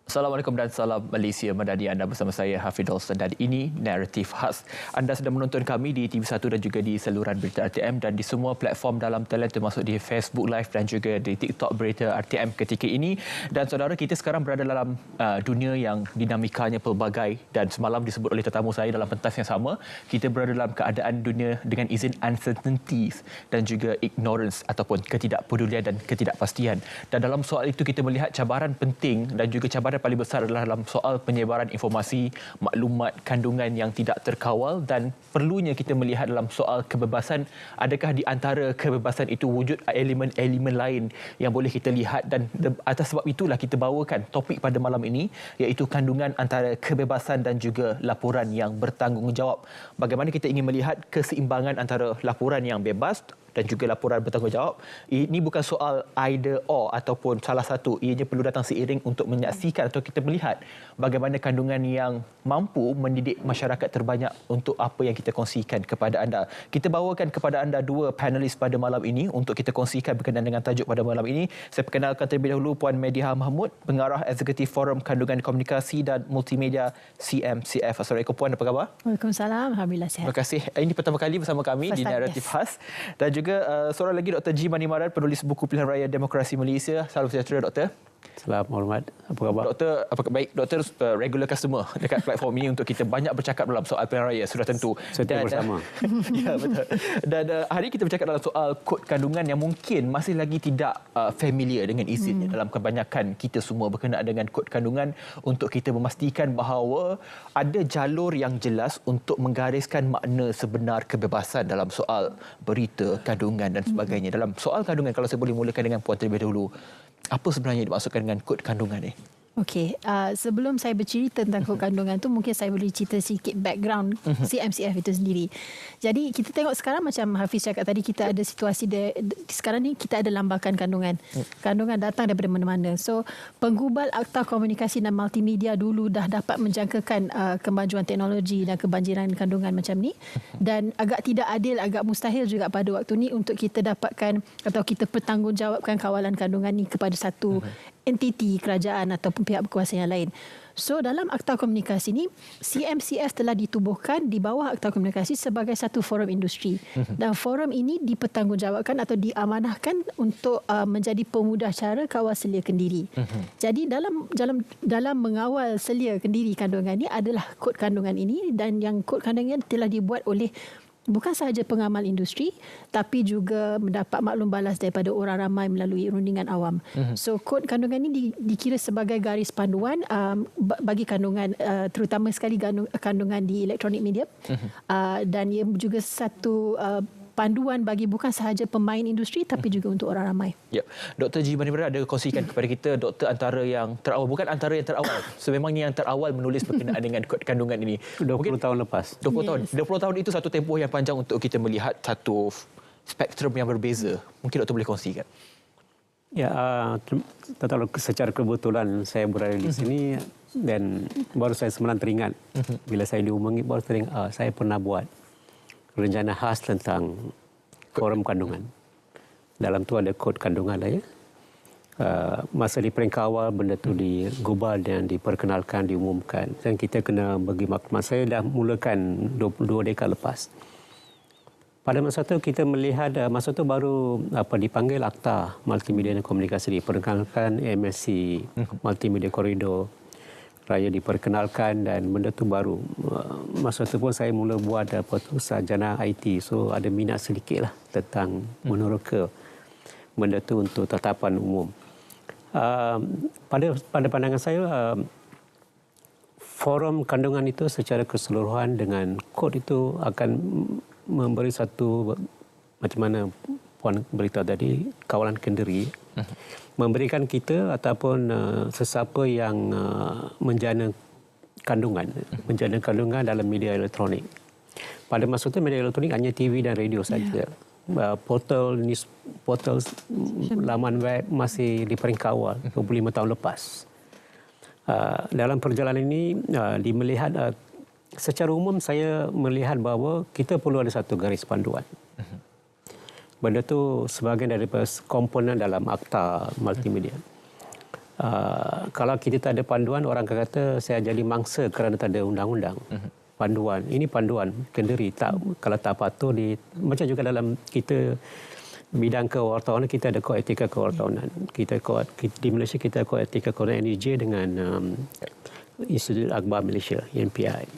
Assalamualaikum dan salam Malaysia Madani. Anda bersama saya Hafidul dan ini Naratif Khas. Anda sedang menonton kami di TV1 dan juga di saluran berita RTM dan di semua platform dalam talian termasuk di Facebook Live dan juga di TikTok berita RTM ketika ini. Dan saudara, kita sekarang berada dalam dunia yang dinamikanya pelbagai dan semalam disebut oleh tetamu saya dalam pentas yang sama, kita berada dalam keadaan dunia dengan izin uncertainties dan juga ignorance ataupun ketidakpedulian dan ketidakpastian. Dan dalam soal itu kita melihat cabaran penting dan juga cabaran paling besar adalah dalam soal penyebaran informasi, maklumat kandungan yang tidak terkawal dan perlunya kita melihat dalam soal kebebasan, adakah di antara kebebasan itu wujud elemen-elemen lain yang boleh kita lihat, dan atas sebab itulah kita bawakan topik pada malam ini iaitu kandungan antara kebebasan dan juga laporan yang bertanggungjawab. Bagaimana kita ingin melihat keseimbangan antara laporan yang bebas dan juga laporan bertanggungjawab. Ini bukan soal either or ataupun salah satu. Ianya perlu datang seiring untuk menyaksikan atau kita melihat bagaimana kandungan yang mampu mendidik masyarakat terbanyak untuk apa yang kita kongsikan kepada anda. Kita bawakan kepada anda dua panelis pada malam ini untuk kita kongsikan berkenaan dengan tajuk pada malam ini. Saya perkenalkan terlebih dahulu Puan Mediha Mahmud, Pengarah Eksekutif Forum Kandungan Komunikasi dan Multimedia CMCF. Assalamualaikum Puan, apa khabar? Waalaikumsalam, alhamdulillah sihat. Terima kasih. Ini pertama kali bersama kami di Naratif Khas. Dan juga seorang lagi Dr. G. Manimaran, penulis buku Pilihan Raya Demokrasi Malaysia. Salam sejahtera Doktor. Salam hormat. Apa khabar? Doktor, baik. Doktor regular customer dekat platform ini untuk kita banyak bercakap dalam soal pilihan raya, sudah tentu. Setia bersama. Ya, betul. Dan hari kita bercakap dalam soal kod kandungan yang mungkin masih lagi tidak familiar dengan izin dalam kebanyakan kita semua berkenaan dengan kod kandungan, untuk kita memastikan bahawa ada jalur yang jelas untuk menggariskan makna sebenar kebebasan dalam soal berita, kandungan dan sebagainya. Dalam soal kandungan, kalau saya boleh mulakan dengan Puan terlebih dahulu, apa sebenarnya dimaksudkan dengan kod kandungan ini? Okey, sebelum saya bercerita tentang kod kandungan tu, mungkin saya boleh cerita sikit background CMCF itu sendiri. Jadi kita tengok sekarang macam Hafiz cakap tadi, kita ada situasi sekarang ni kita ada lambakan kandungan. Kandungan datang daripada mana-mana. So penggubal Akta Komunikasi dan Multimedia dulu dah dapat menjangkakan kemajuan teknologi dan kebanjiran kandungan macam ni, dan agak tidak adil, agak mustahil juga pada waktu ni untuk kita dapatkan atau kita bertanggungjawabkan kawalan kandungan ni kepada satu entiti kerajaan ataupun pihak berkuasa yang lain. So dalam Akta Komunikasi ni, CMCF telah ditubuhkan di bawah Akta Komunikasi sebagai satu forum industri. Dan forum ini dipertanggungjawabkan atau diamanahkan untuk menjadi pemudah cara kawal selia kendiri. Jadi dalam mengawal selia kendiri kandungan ini adalah kod kandungan ini, dan yang kod kandungan telah dibuat oleh bukan sahaja pengamal industri, tapi juga mendapat maklum balas daripada orang ramai melalui rundingan awam. So kod kandungan ini dikira sebagai garis panduan bagi kandungan, terutama sekali kandungan di elektronik media, dan ia juga satu panduan bagi bukan sahaja pemain industri tapi juga untuk orang ramai. Ya, Dr. G. Manimaran ada kongsikan kepada kita, doktor, antara yang terawal, bukan antara yang terawal, sememangnya yang terawal menulis berkenaan dengan kod kandungan ini. 20 tahun lepas. 20 tahun. 20 tahun itu satu tempoh yang panjang untuk kita melihat satu spektrum yang berbeza. Mungkin doktor boleh kongsikan. Ya, secara kebetulan saya berada di sini dan baru saya semalam teringat bila saya dihubungi, baru teringat saya pernah buat rencana khas tentang forum kandungan. Dalam tu ada kod kandungan lah ya. Masa di peringkat awal benda tu digubal dan diperkenalkan, diumumkan. Dan kita kena bagi maklumat. Saya dah mulakan 22 dekad lepas. Pada masa tu kita melihat, masa tu baru dipanggil Akta Multimedia dan Komunikasi, diperkenalkan MSC Multimedia Koridor Raya diperkenalkan, dan benda tu baru. Masa tu pun saya mula buat sarjana IT, so ada minat sedikit lah tentang meneroka benda tu untuk tatapan umum. Pada pandangan saya, forum kandungan itu secara keseluruhan dengan kod itu akan memberi satu, macam mana Puan beritahu tadi, kawalan kendiri, memberikan kita ataupun sesiapa yang menjana kandungan dalam media elektronik. Pada masa itu media elektronik hanya TV dan radio saja. Portal laman web masih di peringkat awal 25 tahun lepas. Dalam perjalanan ini melihat secara umum, saya melihat bahawa kita perlu ada satu garis panduan. Benda tu sebahagian daripada komponen dalam Akta Multimedia. Kalau kita tak ada panduan, orang akan kata saya jadi mangsa kerana tak ada undang-undang. Panduan, ini panduan kenduri. Kalau tak patuh, macam juga dalam kita bidang kewartawanan, kita ada kod etika kewartawanan. Di Malaysia kita ada kod etika kewartawanan NEJ dengan Institut Akhbar Malaysia, NPI.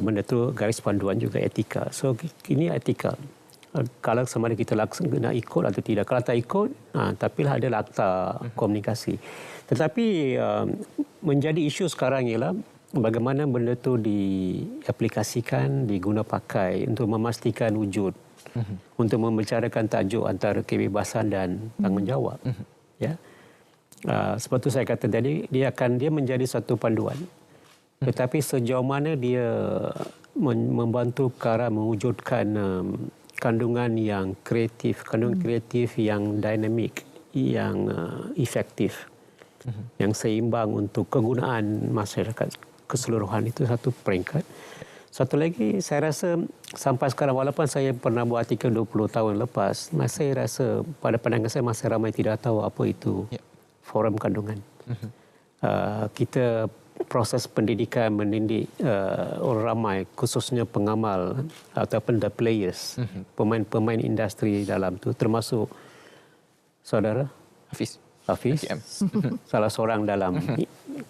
Benda tu garis panduan juga etika. So ini etika. Kalau sama ada kita nak ikut atau tidak. Kalau tak ikut, tapilah ada akta komunikasi. Tetapi menjadi isu sekarang ialah bagaimana benda tu diaplikasikan, diguna pakai untuk memastikan wujud, untuk membicarakan tajuk antara kebebasan dan tanggungjawab. Ya. Sebab tu saya kata tadi, dia menjadi satu panduan. Tetapi sejauh mana dia membantu ke arah mewujudkan kandungan yang kreatif, yang dinamik, yang efektif, yang seimbang untuk kegunaan masyarakat keseluruhan, itu satu peringkat. Satu lagi, saya rasa sampai sekarang, walaupun saya pernah buat artikel 20 tahun lepas, saya rasa pada pandangan saya masih ramai tidak tahu apa itu forum kandungan. Kita proses pendidikan mendidik orang ramai, khususnya pengamal ataupun the players, pemain-pemain industri dalam tu, termasuk saudara Hafiz, salah seorang dalam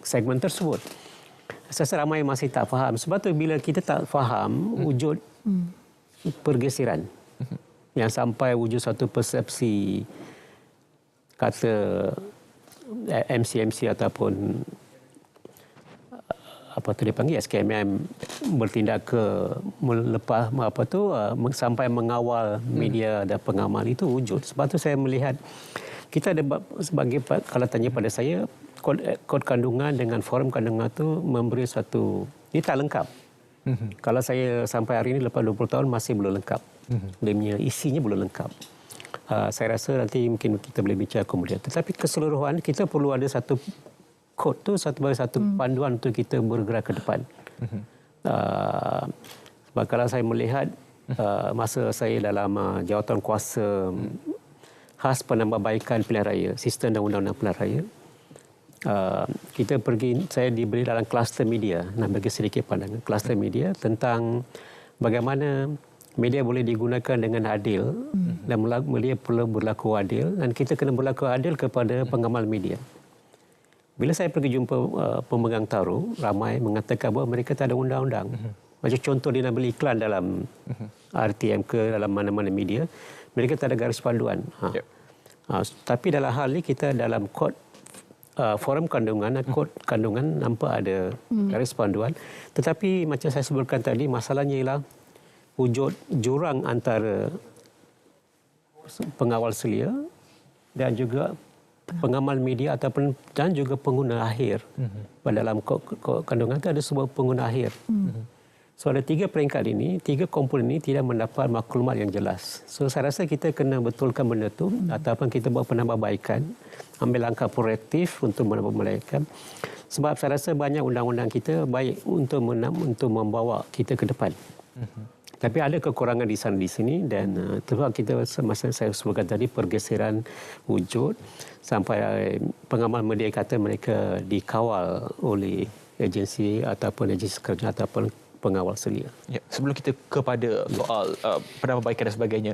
segmen tersebut. Saya rasa ramai masih tak faham. Sebab tu bila kita tak faham wujud pergeseran yang sampai wujud satu persepsi kata MC ataupun apa tu dia panggil SKMM bertindak ke melepas sampai mengawal media dan pengamal, itu wujud. Sebab tu saya melihat kita ada sebagai, kalau tanya pada saya, kod kandungan dengan forum kandungan itu memberi satu, ini tak lengkap. Kalau saya sampai hari ini lepas 20 tahun masih belum lengkap. Dia punya isinya belum lengkap. Saya rasa nanti mungkin kita boleh bicara kemudian. Tetapi keseluruhan kita perlu ada satu kod tu sebagai satu panduan untuk kita bergerak ke depan. Sebab kalau saya melihat masa saya dalam jawatan kuasa khas penambahbaikan pilihan raya, sistem dan undang-undang pilihan raya, saya diberi dalam kluster media, nak bagi sedikit pandangan kluster media tentang bagaimana media boleh digunakan dengan adil dan media perlu berlaku adil, dan kita kena berlaku adil kepada pengamal media. Bila saya pergi jumpa pemegang taruh, ramai mengatakan bahawa mereka tak ada undang-undang. Macam contoh dia nak beli iklan dalam RTM ke dalam mana-mana media, mereka tak ada garis panduan. Tapi dalam hal ini kita dalam kod forum kandungan, kod kandungan nampak ada garis panduan. Tetapi macam saya sebutkan tadi, masalahnya ialah wujud jurang antara pengawal selia dan juga pengamal media ataupun dan juga pengguna akhir. Dalam kod kandungan itu ada sebuah pengguna akhir. So ada 3 peringkat ini, 3 komponen ini tidak mendapat maklumat yang jelas. So saya rasa kita kena betulkan benda itu ataupun kita buat penambahbaikan, ambil langkah proaktif untuk menambahbaikan. Sebab saya rasa banyak undang-undang kita baik untuk membawa kita ke depan. Tapi ada kekurangan di sana di sini, dan sebab kita masa saya sebutkan tadi pergeseran wujud sampai pengamal media kata mereka dikawal oleh agensi kerja ataupun pengawal selia. Ya, sebelum kita kepada soal penambahbaikan dan sebagainya,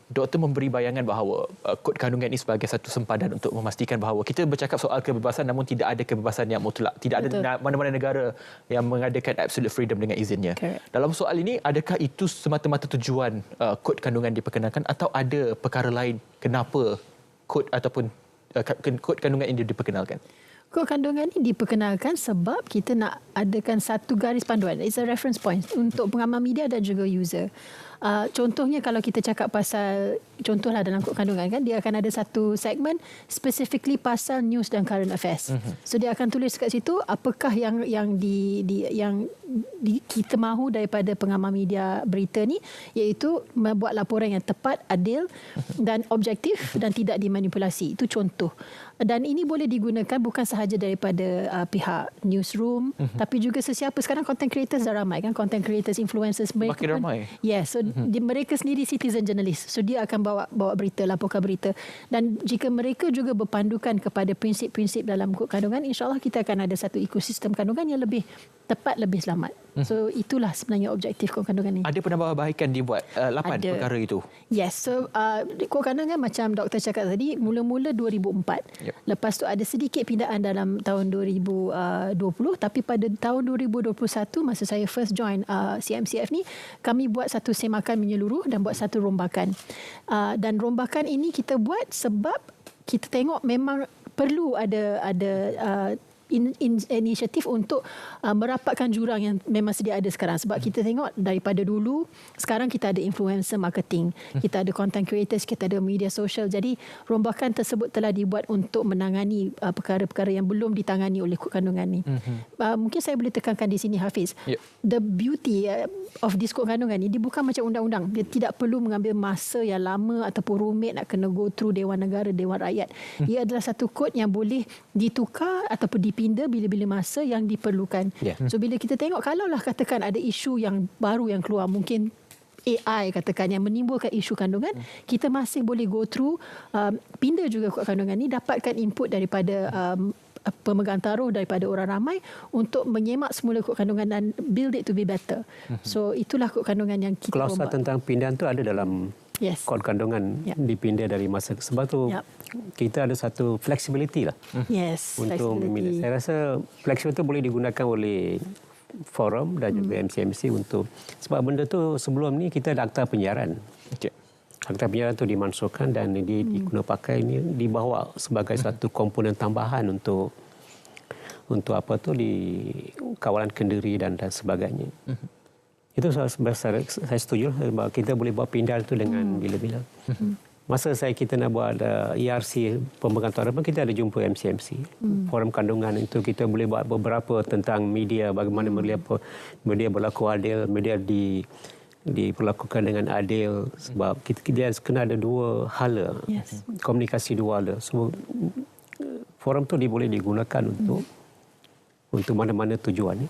doktor memberi bayangan bahawa kod kandungan ini sebagai satu sempadan untuk memastikan bahawa kita bercakap soal kebebasan namun tidak ada kebebasan yang mutlak. Tidak ada mana-mana negara yang mengadakan absolute freedom dengan izinnya. Correct. Dalam soal ini, adakah itu semata-mata tujuan kod kandungan diperkenalkan atau ada perkara lain kenapa kod ataupun kod kandungan ini diperkenalkan? Kod kandungan ini diperkenalkan sebab kita nak adakan satu garis panduan. It's a reference point untuk pengamal media dan juga user. Contohnya kalau kita cakap pasal, contohlah dalam kod kandungan kan, dia akan ada satu segmen specifically pasal news dan current affairs. So dia akan tulis kat situ apakah yang kita mahu daripada pengamal media berita ni, iaitu membuat laporan yang tepat, adil dan objektif dan tidak dimanipulasi. Itu contoh. Dan ini boleh digunakan bukan sahaja daripada pihak newsroom, tapi juga sesiapa. Sekarang content creators dah ramai kan, content creators, influencers, mereka makin ramai. Yes, so mereka sendiri citizen journalist. So dia akan bawa berita, laporkan berita. Dan jika mereka juga berpandukan kepada prinsip-prinsip dalam kod kandungan, insya-Allah kita akan ada satu ekosistem kandungan yang lebih tepat, lebih selamat. So itulah sebenarnya objektif kod kandungan ini. Ada penambahbaikan dibuat 8 perkara itu. Yes. So kod kandungan macam doktor cakap tadi, mula-mula 2004. Yep. Lepas tu ada sedikit pindaan dalam tahun 2020, tapi pada tahun 2021 masa saya first join CMCF ni, kami buat satu semakan menyeluruh dan buat satu rombakan. Dan rombakan ini kita buat sebab kita tengok memang perlu ada inisiatif untuk merapatkan jurang yang memang sedia ada sekarang. Sebab kita tengok daripada dulu, sekarang kita ada influencer marketing, kita ada content creators, kita ada media sosial. Jadi rombakan tersebut telah dibuat untuk menangani perkara-perkara yang belum ditangani oleh kod kandungan ni. Mungkin saya boleh tekankan di sini, Hafiz. The beauty of this kod kandungan ni, dia bukan macam undang-undang. Dia tidak perlu mengambil masa yang lama ataupun rumit nak kena go through Dewan Negara, Dewan Rakyat. Ia adalah satu kod yang boleh ditukar ataupun dipinda bila-bila masa yang diperlukan. So bila kita tengok, kalaulah katakan ada isu yang baru yang keluar, mungkin AI katakan yang menimbulkan isu kandungan, kita masih boleh go through, pinda juga kod kandungan ni, dapatkan input daripada pemegang taruh, daripada orang ramai untuk menyemak semula kod kandungan dan build it to be better. So itulah kod kandungan yang kita Klausa tentang pindahan tu ada dalam kod kandungan dipindah dari masa. Sebab tu kita ada satu flexibility lah. Untuk memilih. Saya rasa flexibility boleh digunakan oleh forum dan juga MCMC untuk, sebab benda tu sebelum ni kita ada akta penyiaran. Akta penyiaran tu dimansuhkan dan diguna pakai, ini dibawa sebagai satu komponen tambahan untuk apa tu di kawalan kenduri dan sebagainya. Itu saya setuju sebab kita boleh buat pindahan itu dengan bila-bila. Masa kita nak buat ERC pemegang taruh, kita ada jumpa MCMC. Forum kandungan itu kita boleh buat beberapa tentang media, bagaimana media berlaku adil, media diperlakukan dengan adil, sebab dia kena ada dua hala, komunikasi dua hala. So, forum tu boleh digunakan untuk mana-mana tujuan.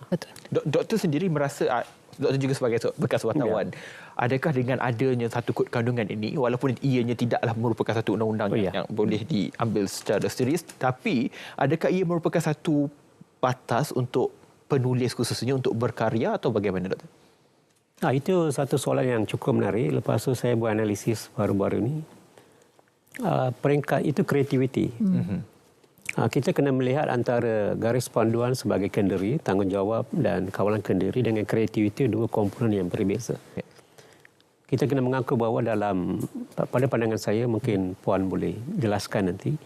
Betul. Doktor sendiri merasa, doktor juga sebagai bekas wartawan, adakah dengan adanya satu kod kandungan ini, walaupun ianya tidaklah merupakan satu undang-undang yang boleh diambil secara serius, tapi adakah ia merupakan satu batas untuk penulis khususnya untuk berkarya atau bagaimana, doktor? Itu satu soalan yang cukup menarik. Lepas tu saya buat analisis baru-baru ini. Peringkat itu kreativiti. Kita kena melihat antara garis panduan sebagai kenduri, tanggungjawab dan kawalan kenduri dengan kreativiti, dua komponen yang berbeza. Kita kena mengaku bahawa pada pandangan saya, mungkin Puan boleh jelaskan nanti,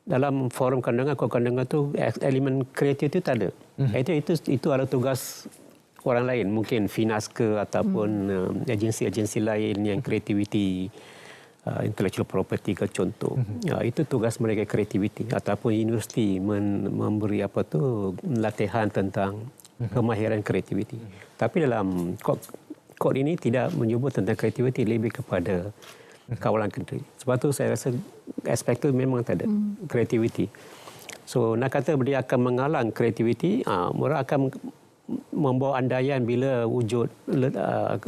dalam forum kandungan, kod kandungan tu elemen kreatif itu tak ada. Itu adalah tugas orang lain, mungkin Finas ke ataupun agensi-agensi lain yang kreativiti, intellectual property ke contoh. Itu tugas mereka, kreativiti, ataupun universiti memberi latihan tentang kemahiran kreativiti. Tapi dalam kod ini tidak menyebut tentang kreativiti, lebih kepada kawalan kenduri. Sebab tu saya rasa aspek itu memang tak ada kreativiti. So nak kata dia akan mengalang kreativiti, mereka akan membawa andaian bila wujud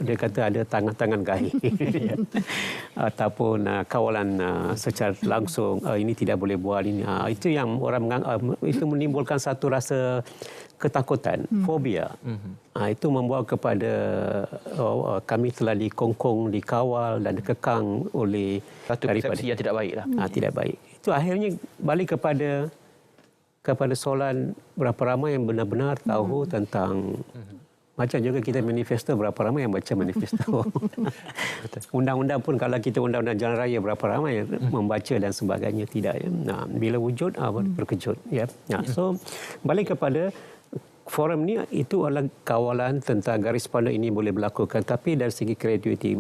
dia kata ada tangan-tangan gaib ataupun kawalan secara langsung ini tidak boleh buat ini, itu yang orang itu menimbulkan satu rasa ketakutan, fobia. Itu membawa kepada kami telah dikongkong, dikawal dan dikekang oleh satu persepsi yang tidak baiklah. Tidak baik. Itu akhirnya balik kepada soalan berapa ramai yang benar-benar tahu tentang, macam juga kita manifesto, berapa ramai yang baca manifesto. Undang-undang pun, kalau kita undang-undang jalan raya, berapa ramai yang membaca dan sebagainya, tidak. Bila wujud, berkejut. So balik kepada forum ni, itu adalah kawalan tentang garis panduan ini boleh berlakukan, tapi dari segi kreativiti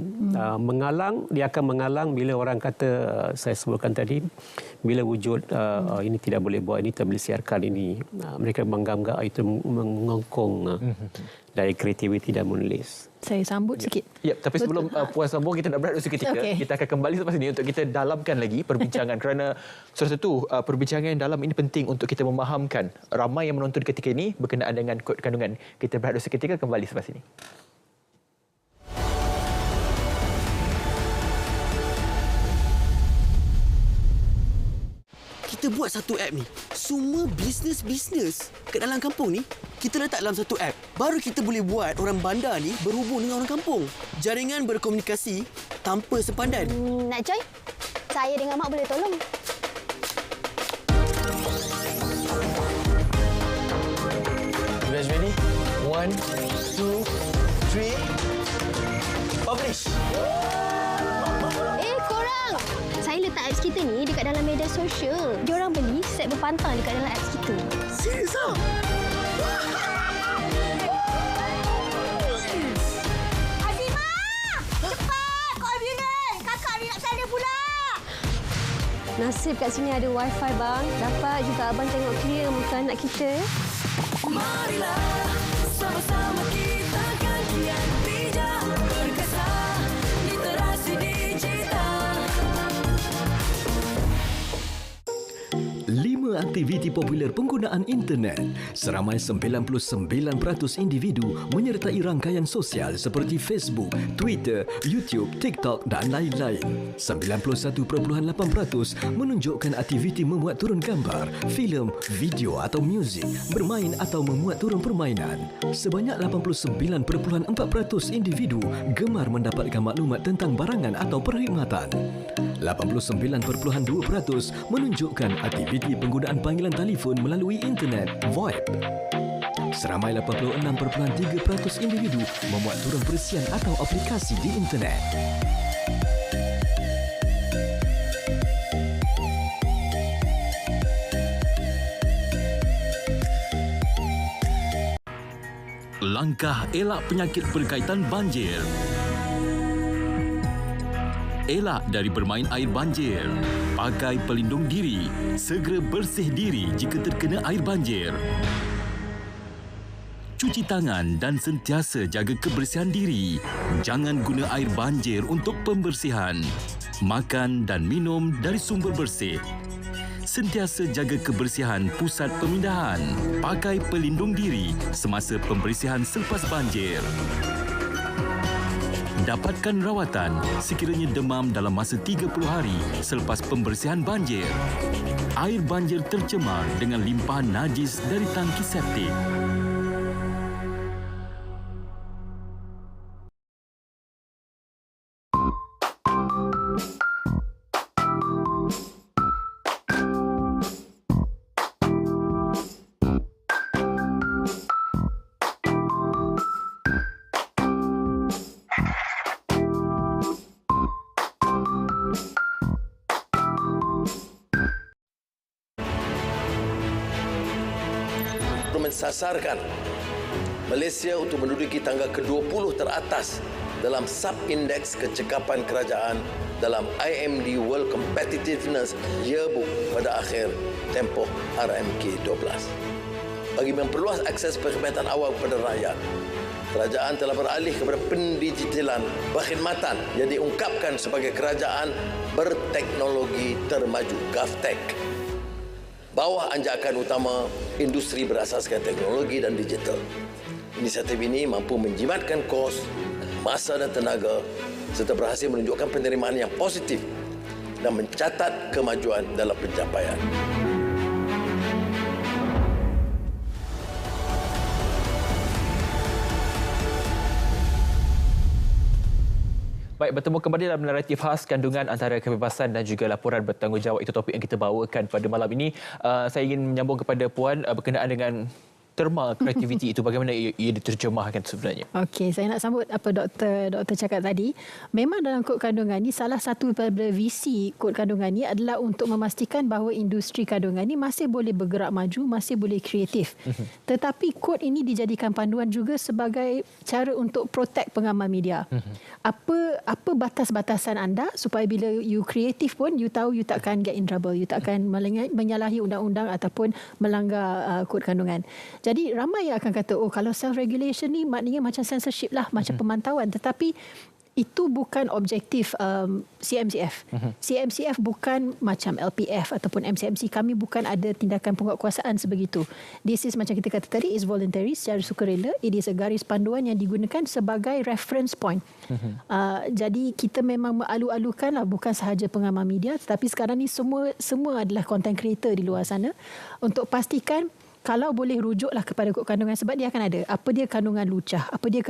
mengalang, dia akan mengalang bila orang kata, saya sebutkan tadi, bila wujud ini tidak boleh buat, ini tak boleh siarkan, ini mereka bangga itu mengongkong dari kreativiti dan menulis. Saya sambut sikit. Tapi sebelum Puan sambung, kita nak berehat seketika. Kita akan kembali selepas ini untuk kita dalamkan lagi perbincangan kerana salah satu perbincangan yang dalam ini penting untuk kita memahamkan ramai yang menonton ketika ini berkenaan dengan kod kandungan. Kita berehat seketika, kembali selepas ini. kita buat satu app ni, semua bisnes kat dalam kampung ni, kita letak dalam satu app. Baru kita boleh buat orang bandar ni berhubung dengan orang kampung. Jaringan berkomunikasi tanpa sepadan. Nak join? Saya dengan Mak boleh tolong. You guys ready? 1, 2, 3. Publish! Korang! Saya letak apps kita ni dekat dalam media sosial. Diorang beli set berpantang dekat dalam apps kita. Serius ah? Azimah! Cepat! Kau ambulans! Kakak ni nak sana pula! Nasib kat sini ada wifi bang. Dapat juga abang tengok clear muka anak kita. Marilah sama-sama kita kan kian bijak berkesan literasi digital. 5 aktiviti popular penggunaan internet. Seramai 99% individu menyertai rangkaian sosial seperti Facebook, Twitter, YouTube, TikTok dan lain-lain. 91.8% menunjukkan aktiviti memuat turun gambar, filem, video atau muzik, bermain atau memuat turun permainan. Sebanyak 89.4% individu gemar mendapatkan maklumat tentang barangan atau perkhidmatan. 89.2% menunjukkan aktiviti penggunaan panggilan telefon melalui internet (VoIP). Seramai 86.3% individu memuat turun perisian atau aplikasi di internet. Langkah elak penyakit berkaitan banjir. Elak dari bermain air banjir. Pakai pelindung diri. Segera bersih diri jika terkena air banjir. Cuci tangan dan sentiasa jaga kebersihan diri. Jangan guna air banjir untuk pembersihan. Makan dan minum dari sumber bersih. Sentiasa jaga kebersihan pusat pemindahan. Pakai pelindung diri semasa pembersihan selepas banjir. Dapatkan rawatan sekiranya demam dalam masa 30 hari selepas pembersihan banjir. Air banjir tercemar dengan limpahan najis dari tangki septik. Mensasarkan Malaysia untuk menduduki tangga ke-20 teratas dalam sub-indeks kecekapan kerajaan dalam IMD World Competitiveness Yearbook pada akhir tempoh RMK 12. Bagi memperluas akses perkhidmatan awam kepada rakyat, kerajaan telah beralih kepada pendigitalan perkhidmatan yang diungkapkan sebagai kerajaan berteknologi termaju GovTech. Bawah anjakan utama industri berasaskan teknologi dan digital. Inisiatif ini mampu menjimatkan kos, masa dan tenaga serta berhasil menunjukkan penerimaan yang positif dan mencatat kemajuan dalam pencapaian. Baik, bertemu kembali dalam naratif khas kandungan antara kebebasan dan juga laporan bertanggungjawab. Itu topik yang kita bawakan pada malam ini. Saya ingin menyambung kepada Puan berkenaan dengan terma kreativiti itu, bagaimana ia diterjemahkan sebenarnya. Okey, saya nak sambut apa doktor cakap tadi. Memang dalam kod kandungan ni salah satu daripada visi kod kandungan ni adalah untuk memastikan bahawa industri kandungan ni masih boleh bergerak maju, masih boleh kreatif. Tetapi kod ini dijadikan panduan juga sebagai cara untuk protect pengamal media. Apa batas-batasan anda supaya bila you kreatif pun you tahu you takkan get in trouble, you takkan menyalahi undang-undang ataupun melanggar kod kandungan. Jadi ramai yang akan kata, oh kalau self-regulation ni maknanya macam censorship lah, macam pemantauan. Tetapi itu bukan objektif CMCF. CMCF bukan macam LPF ataupun MCMC. Kami bukan ada tindakan penguatkuasaan sebegitu. This is macam kita kata tadi, is voluntary, secara sukarela. It is a garis panduan yang digunakan sebagai reference point. Jadi kita memang mengalu-alukan lah, bukan sahaja pengamal media, tetapi sekarang ni semua adalah content creator di luar sana untuk pastikan kalau boleh rujuklah kepada kod kandungan, sebab dia akan ada apa dia kandungan lucah, apa dia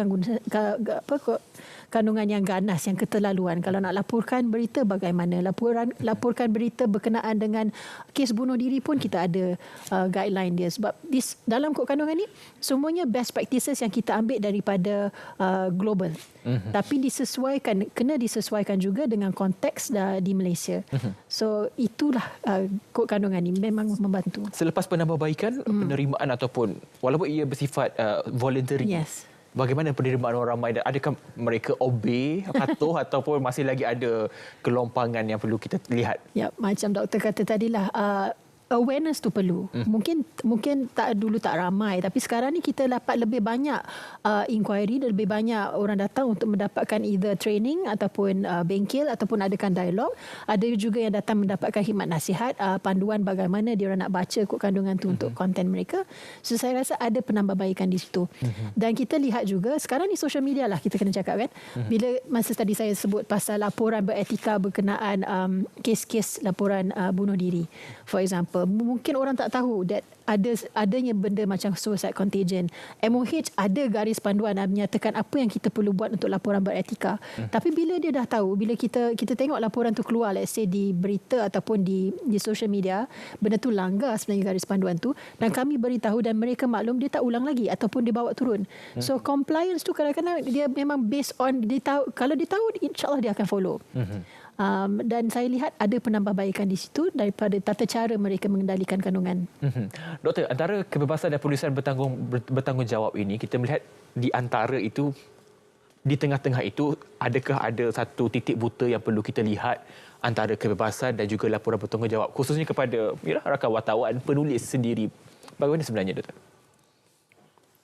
kandungan yang ganas, yang keterlaluan. Kalau nak laporkan berita bagaimana, laporkan berita berkenaan dengan kes bunuh diri pun kita ada guideline dia. Sebab dalam kod kandungan ni semuanya best practices yang kita ambil daripada global. Tapi kena disesuaikan juga dengan konteks di Malaysia. So itulah kod kandungan ni memang membantu. Selepas penambahbaikan, penerimaan ataupun walaupun ia bersifat voluntary. Yes. Bagaimana penerimaan orang ramai? Adakah mereka obey, patuh ataupun masih lagi ada kelompangan yang perlu kita lihat? Ya, macam doktor kata tadilah, awareness tu perlu. Mungkin dulu tak ramai, tapi sekarang ni kita dapat lebih banyak inquiry, lebih banyak orang datang untuk mendapatkan either training ataupun bengkel ataupun adakan dialog. Ada juga yang datang mendapatkan khidmat nasihat, panduan bagaimana dia orang nak baca kod kandungan tu untuk konten mereka. So saya rasa ada penambahbaikan di situ. Dan kita lihat juga sekarang ni social media lah kita kena cakap kan. Bila masa tadi saya sebut pasal laporan beretika berkenaan kes-kes laporan bunuh diri, for example, mungkin orang tak tahu that adanya benda macam suicide contagion. MOH ada garis panduan menyatakan apa yang kita perlu buat untuk laporan beretika. Tapi bila dia dah tahu, bila kita tengok laporan tu keluar, let's say di berita ataupun di social media, benda tu langgar sebenarnya garis panduan tu, dan kami beritahu dan mereka maklum, dia tak ulang lagi ataupun dia bawa turun. So compliance tu kadang-kadang dia memang based on dia tahu, kalau dia tahu insya-Allah dia akan follow. Dan saya lihat ada penambahbaikan di situ daripada tata cara mereka mengendalikan kandungan. Doktor, antara kebebasan dan penulisan bertanggungjawab ini, kita melihat di antara itu, di tengah-tengah itu, adakah ada satu titik buta yang perlu kita lihat antara kebebasan dan juga laporan bertanggungjawab, khususnya kepada rakan wartawan, penulis sendiri. Bagaimana sebenarnya, Doktor?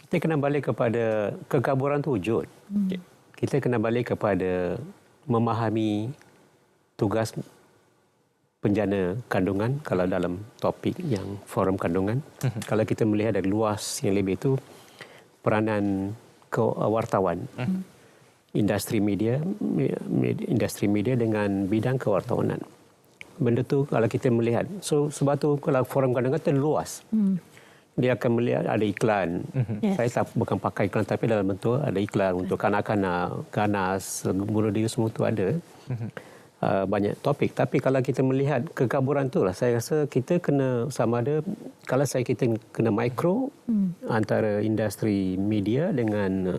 Kita kena balik kepada kekaburan itu wujud. Kita kena balik kepada memahami tugas penjana kandungan kalau dalam topik yang forum kandungan. Kalau kita melihat dari luas yang lebih itu, peranan wartawan, industri media dengan bidang kewartawanan. Benda tu kalau kita melihat, so sebab tu kalau forum kandungan itu luas. Dia akan melihat ada iklan. Saya bukan pakai iklan, tapi dalam bentuk ada iklan untuk kanak-kanak, ganas, bunuh diri, semua tu ada. Banyak topik. Tapi kalau kita melihat kekaburan tu lah, saya rasa kita kena sama ada, kalau kita kena mikro antara industri media dengan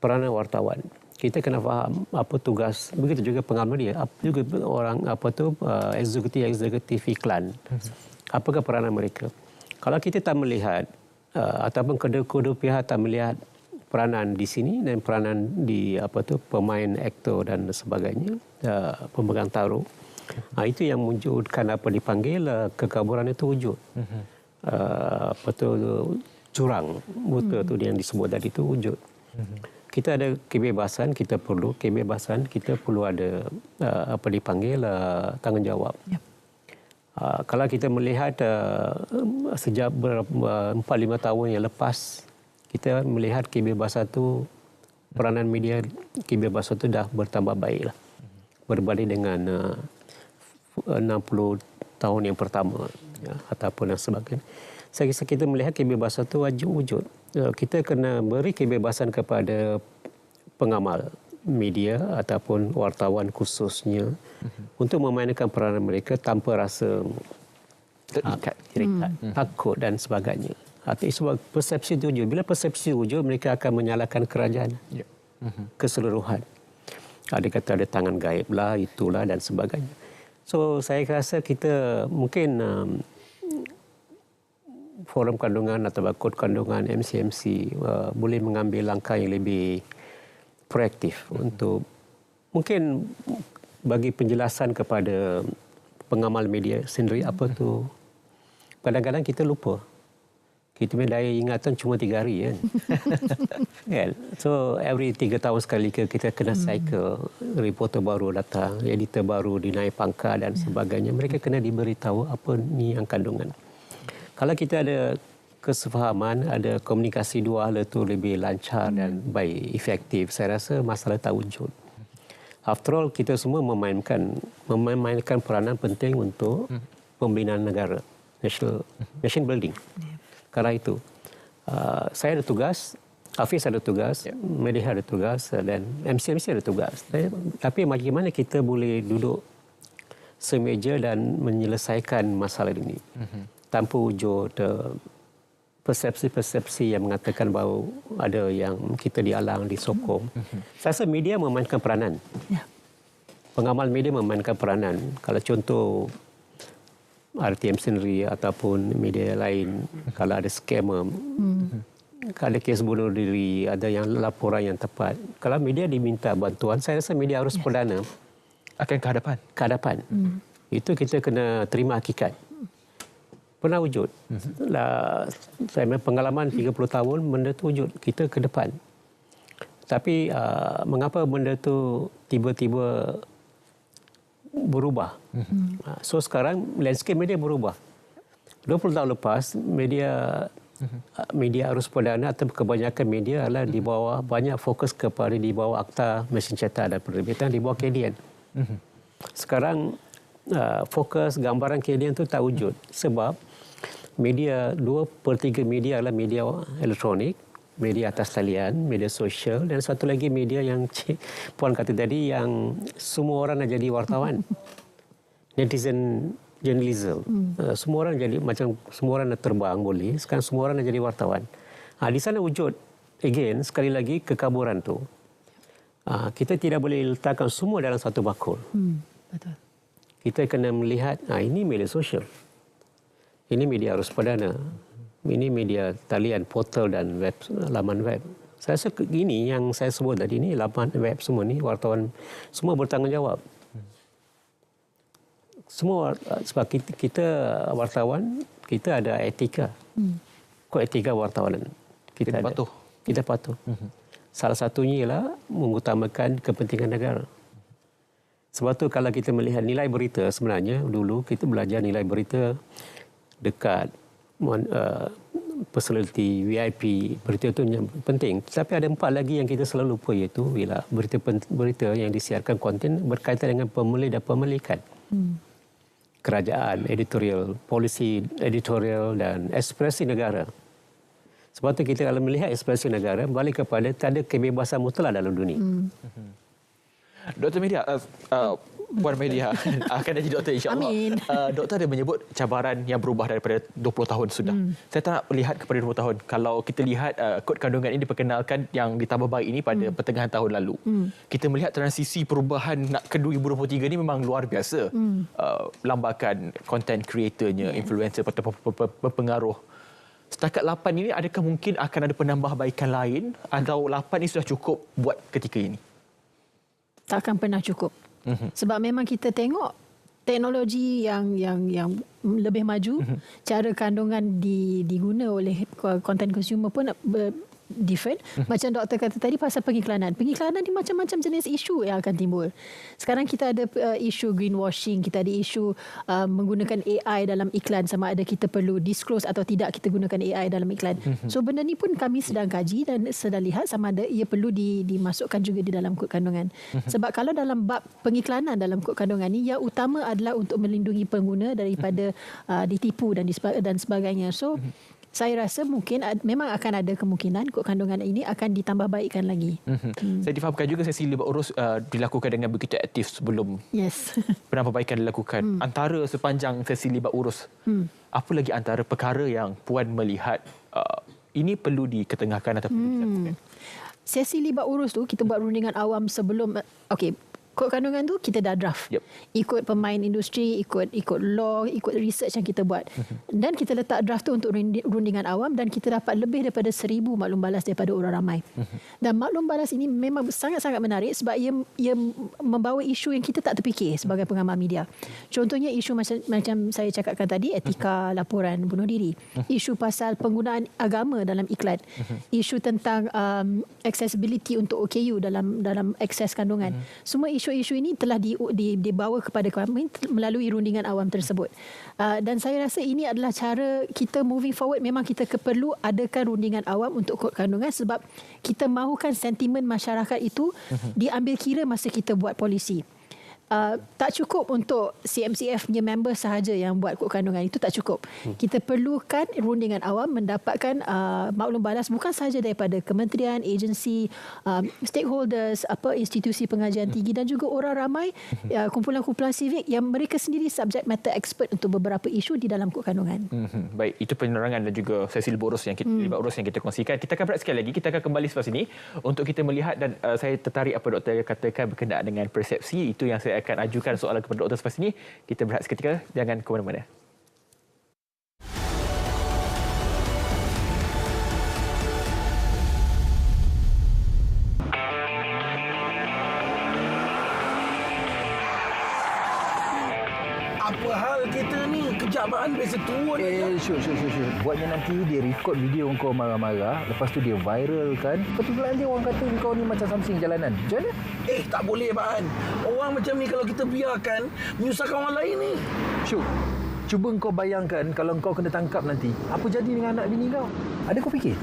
peranan wartawan. Kita kena faham apa tugas, begitu juga pengamal media, juga orang eksekutif iklan. Apakah peranan mereka? Kalau kita tak melihat ataupun kedua pihak tak melihat peranan di sini dan peranan di pemain, aktor dan sebagainya, pemegang taruh, itu yang mewujudkan apa dipanggil kekaburan itu wujud. Curang buta tu yang disebut tadi itu wujud. Kita ada kebebasan, kita perlu ada apa dipanggil tanggungjawab. Kalau kita melihat sejak 4-5 tahun yang lepas, kita melihat kebebasan itu, peranan media kebebasan itu dah bertambah baiklah berbanding dengan 60 tahun yang pertama, ataupun yang sebagainya. Saya rasa kita melihat kebebasan itu wujud. Kita kena beri kebebasan kepada pengamal media ataupun wartawan khususnya untuk memainkan peranan mereka tanpa rasa terikat, takut dan sebagainya. Sebab persepsi itu wujud. Bila persepsi wujud, mereka akan menyalahkan kerajaan keseluruhan. Ada kata ada tangan gaib lah, itulah dan sebagainya. So saya rasa kita mungkin forum kandungan atau kod kandungan MCMC boleh mengambil langkah yang lebih proaktif untuk mungkin bagi penjelasan kepada pengamal media sendiri apa tu. Kadang-kadang kita lupa. Kita punya daya ingatan cuma 3 hari kan. Kan? So every 3 tahun sekali kita kena cycle. Reporter baru datang, editor baru dinaik pangkat dan sebagainya. Mereka kena diberitahu apa ni yang kandungan. Kalau kita ada kesefahaman, ada komunikasi dua hal itu lebih lancar dan baik, efektif, saya rasa masalah tak wujud. After all, kita semua memainkan peranan penting untuk pembinaan negara, nation building. Karena itu, saya ada tugas, Hafiz ada tugas, Media ada tugas dan MC ada tugas. Tapi bagaimana kita boleh duduk semeja dan menyelesaikan masalah ini tanpa wujud persepsi-persepsi yang mengatakan bahawa ada yang kita dialang, disokong. Saya rasa media memainkan peranan. Pengamal media memainkan peranan. Kalau contoh RTM sendiri ataupun media lain, kalau ada scammer, kalau ada kes bunuh diri, ada yang laporan yang tepat. Kalau media diminta bantuan, saya rasa media harus perdana. Akan ke hadapan. Itu kita kena terima hakikat. Pernah wujud. Saya punya pengalaman 30 tahun, benda tu wujud. Kita ke depan. Tapi mengapa benda tu tiba-tiba berubah? So sekarang landscape media berubah. 20 tahun lepas media arus perdana atau kebanyakan media adalah di bawah, banyak fokus kepada di bawah Akta Mesin Cetak dan Penerbitan, di bawah KDN. Sekarang fokus gambaran KDN itu tak wujud sebab media 2/3 media adalah media elektronik, media atas talian, media sosial dan satu lagi media yang Puan kata tadi yang semua orang nak jadi wartawan. Netizen journalism. Semua orang jadi macam semua orang nak terbang boleh, sekarang semua orang nak jadi wartawan. Di sana wujud again sekali lagi kekaburan tu. Kita tidak boleh letakkan semua dalam satu bakul. Betul. Kita kena melihat ini media sosial. Ini media arus perdana. Ini media talian, portal dan web, laman web. Saya rasa ini yang saya sebut tadi ni, laman web semua ni, wartawan semua bertanggungjawab. Semua sebab kita wartawan, kita ada etika. Kod etika wartawan. Kita patuh. Kita patuh. Salah satunya ialah mengutamakan kepentingan negara. Sebab tu kalau kita melihat nilai berita, sebenarnya dulu kita belajar nilai berita dekat personality, VIP, berita itu yang penting. Tapi ada 4 lagi yang kita selalu lupa, iaitu ialah berita yang disiarkan konten berkaitan dengan pemilih dan pemilikan. Kerajaan, editorial, polisi editorial dan ekspresi negara. Sebab itu kita kalau melihat ekspresi negara, balik kepada tak ada kebebasan mutlak dalam dunia. Dr. Media, Puan Media akan jadi doktor insya-Allah. Amin. Doktor ada menyebut cabaran yang berubah daripada 20 tahun sudah. Saya tak nak melihat kepada 20 tahun. Kalau kita lihat kod kandungan ini diperkenalkan yang ditambah baik ini pada pertengahan tahun lalu. Kita melihat transisi perubahan nak ke 2023 ini memang luar biasa. Lambakan content creatornya, influencer, berpengaruh. Setakat 8 ini adakah mungkin akan ada penambahbaikan lain atau 8 ini sudah cukup buat ketika ini? Takkan pernah cukup. Sebab memang kita tengok teknologi yang lebih maju, cara kandungan diguna oleh content consumer pun different. Macam doktor kata tadi pasal pengiklanan. Pengiklanan di macam-macam jenis isu yang akan timbul. Sekarang kita ada isu greenwashing, kita ada isu menggunakan AI dalam iklan, sama ada kita perlu disclose atau tidak kita gunakan AI dalam iklan. So benda ni pun kami sedang kaji dan sedang lihat sama ada ia perlu dimasukkan juga di dalam kod kandungan. Sebab kalau dalam bab pengiklanan dalam kod kandungan ni, yang utama adalah untuk melindungi pengguna daripada ditipu dan sebagainya. So saya rasa mungkin memang akan ada kemungkinan kod kandungan ini akan ditambah baikkan lagi. Saya difahamkan juga sesi libat urus dilakukan dengan begitu aktif sebelum penambahbaikan dilakukan. Antara sepanjang sesi libat urus, apa lagi antara perkara yang Puan melihat ini perlu diketengahkan atau perlu dilakukan? Sesi libat urus tu kita buat rundingan awam sebelum. Okey, kod kandungan tu kita dah draft. Ikut pemain industri, ikut law, ikut research yang kita buat. Dan kita letak draft tu untuk rundingan awam dan kita dapat lebih daripada 1,000 maklum balas daripada orang ramai. Dan maklum balas ini memang sangat-sangat menarik sebab ia membawa isu yang kita tak terfikir sebagai pengamal media. Contohnya isu macam saya cakapkan tadi, etika laporan bunuh diri. Isu pasal penggunaan agama dalam iklan. Isu tentang accessibility untuk OKU dalam akses kandungan. Semua isu-isu ini telah dibawa kepada kami melalui rundingan awam tersebut. Dan saya rasa ini adalah cara kita moving forward. Memang kita perlu adakan rundingan awam untuk kod kandungan sebab kita mahukan sentimen masyarakat itu diambil kira masa kita buat polisi. Tak cukup untuk CMCF punya member sahaja yang buat kod kandungan, itu tak cukup. Kita perlukan rundingan awam mendapatkan maklum balas bukan sahaja daripada kementerian, agensi, stakeholders, institusi pengajian tinggi dan juga orang ramai, kumpulan-kumpulan sivik yang mereka sendiri subject matter expert untuk beberapa isu di dalam kod kandungan. Baik, itu penerangan dan juga sesi urus yang kita kongsikan. Kita akan berat sekali lagi, kita akan kembali selepas ini untuk kita melihat dan saya tertarik apa doktor katakan berkenaan dengan persepsi. Itu yang saya akan ajukan soalan kepada doktor selepas ini. Kita berehat seketika, jangan ke mana-mana. Apa hal kita ni? Kejabaan biasa turun. Syuk. Buatnya nanti dia record video kau marah-marah, lepas tu dia viral kan. Lepas tu nanti orang kata kau ni macam something jalanan. Macam mana? Tak boleh, Baan. Orang macam ni kalau kita biarkan, menyusahkan orang lain ni. Syuk, cuba kau bayangkan kalau kau kena tangkap nanti. Apa jadi dengan anak bini kau? Ada kau fikir?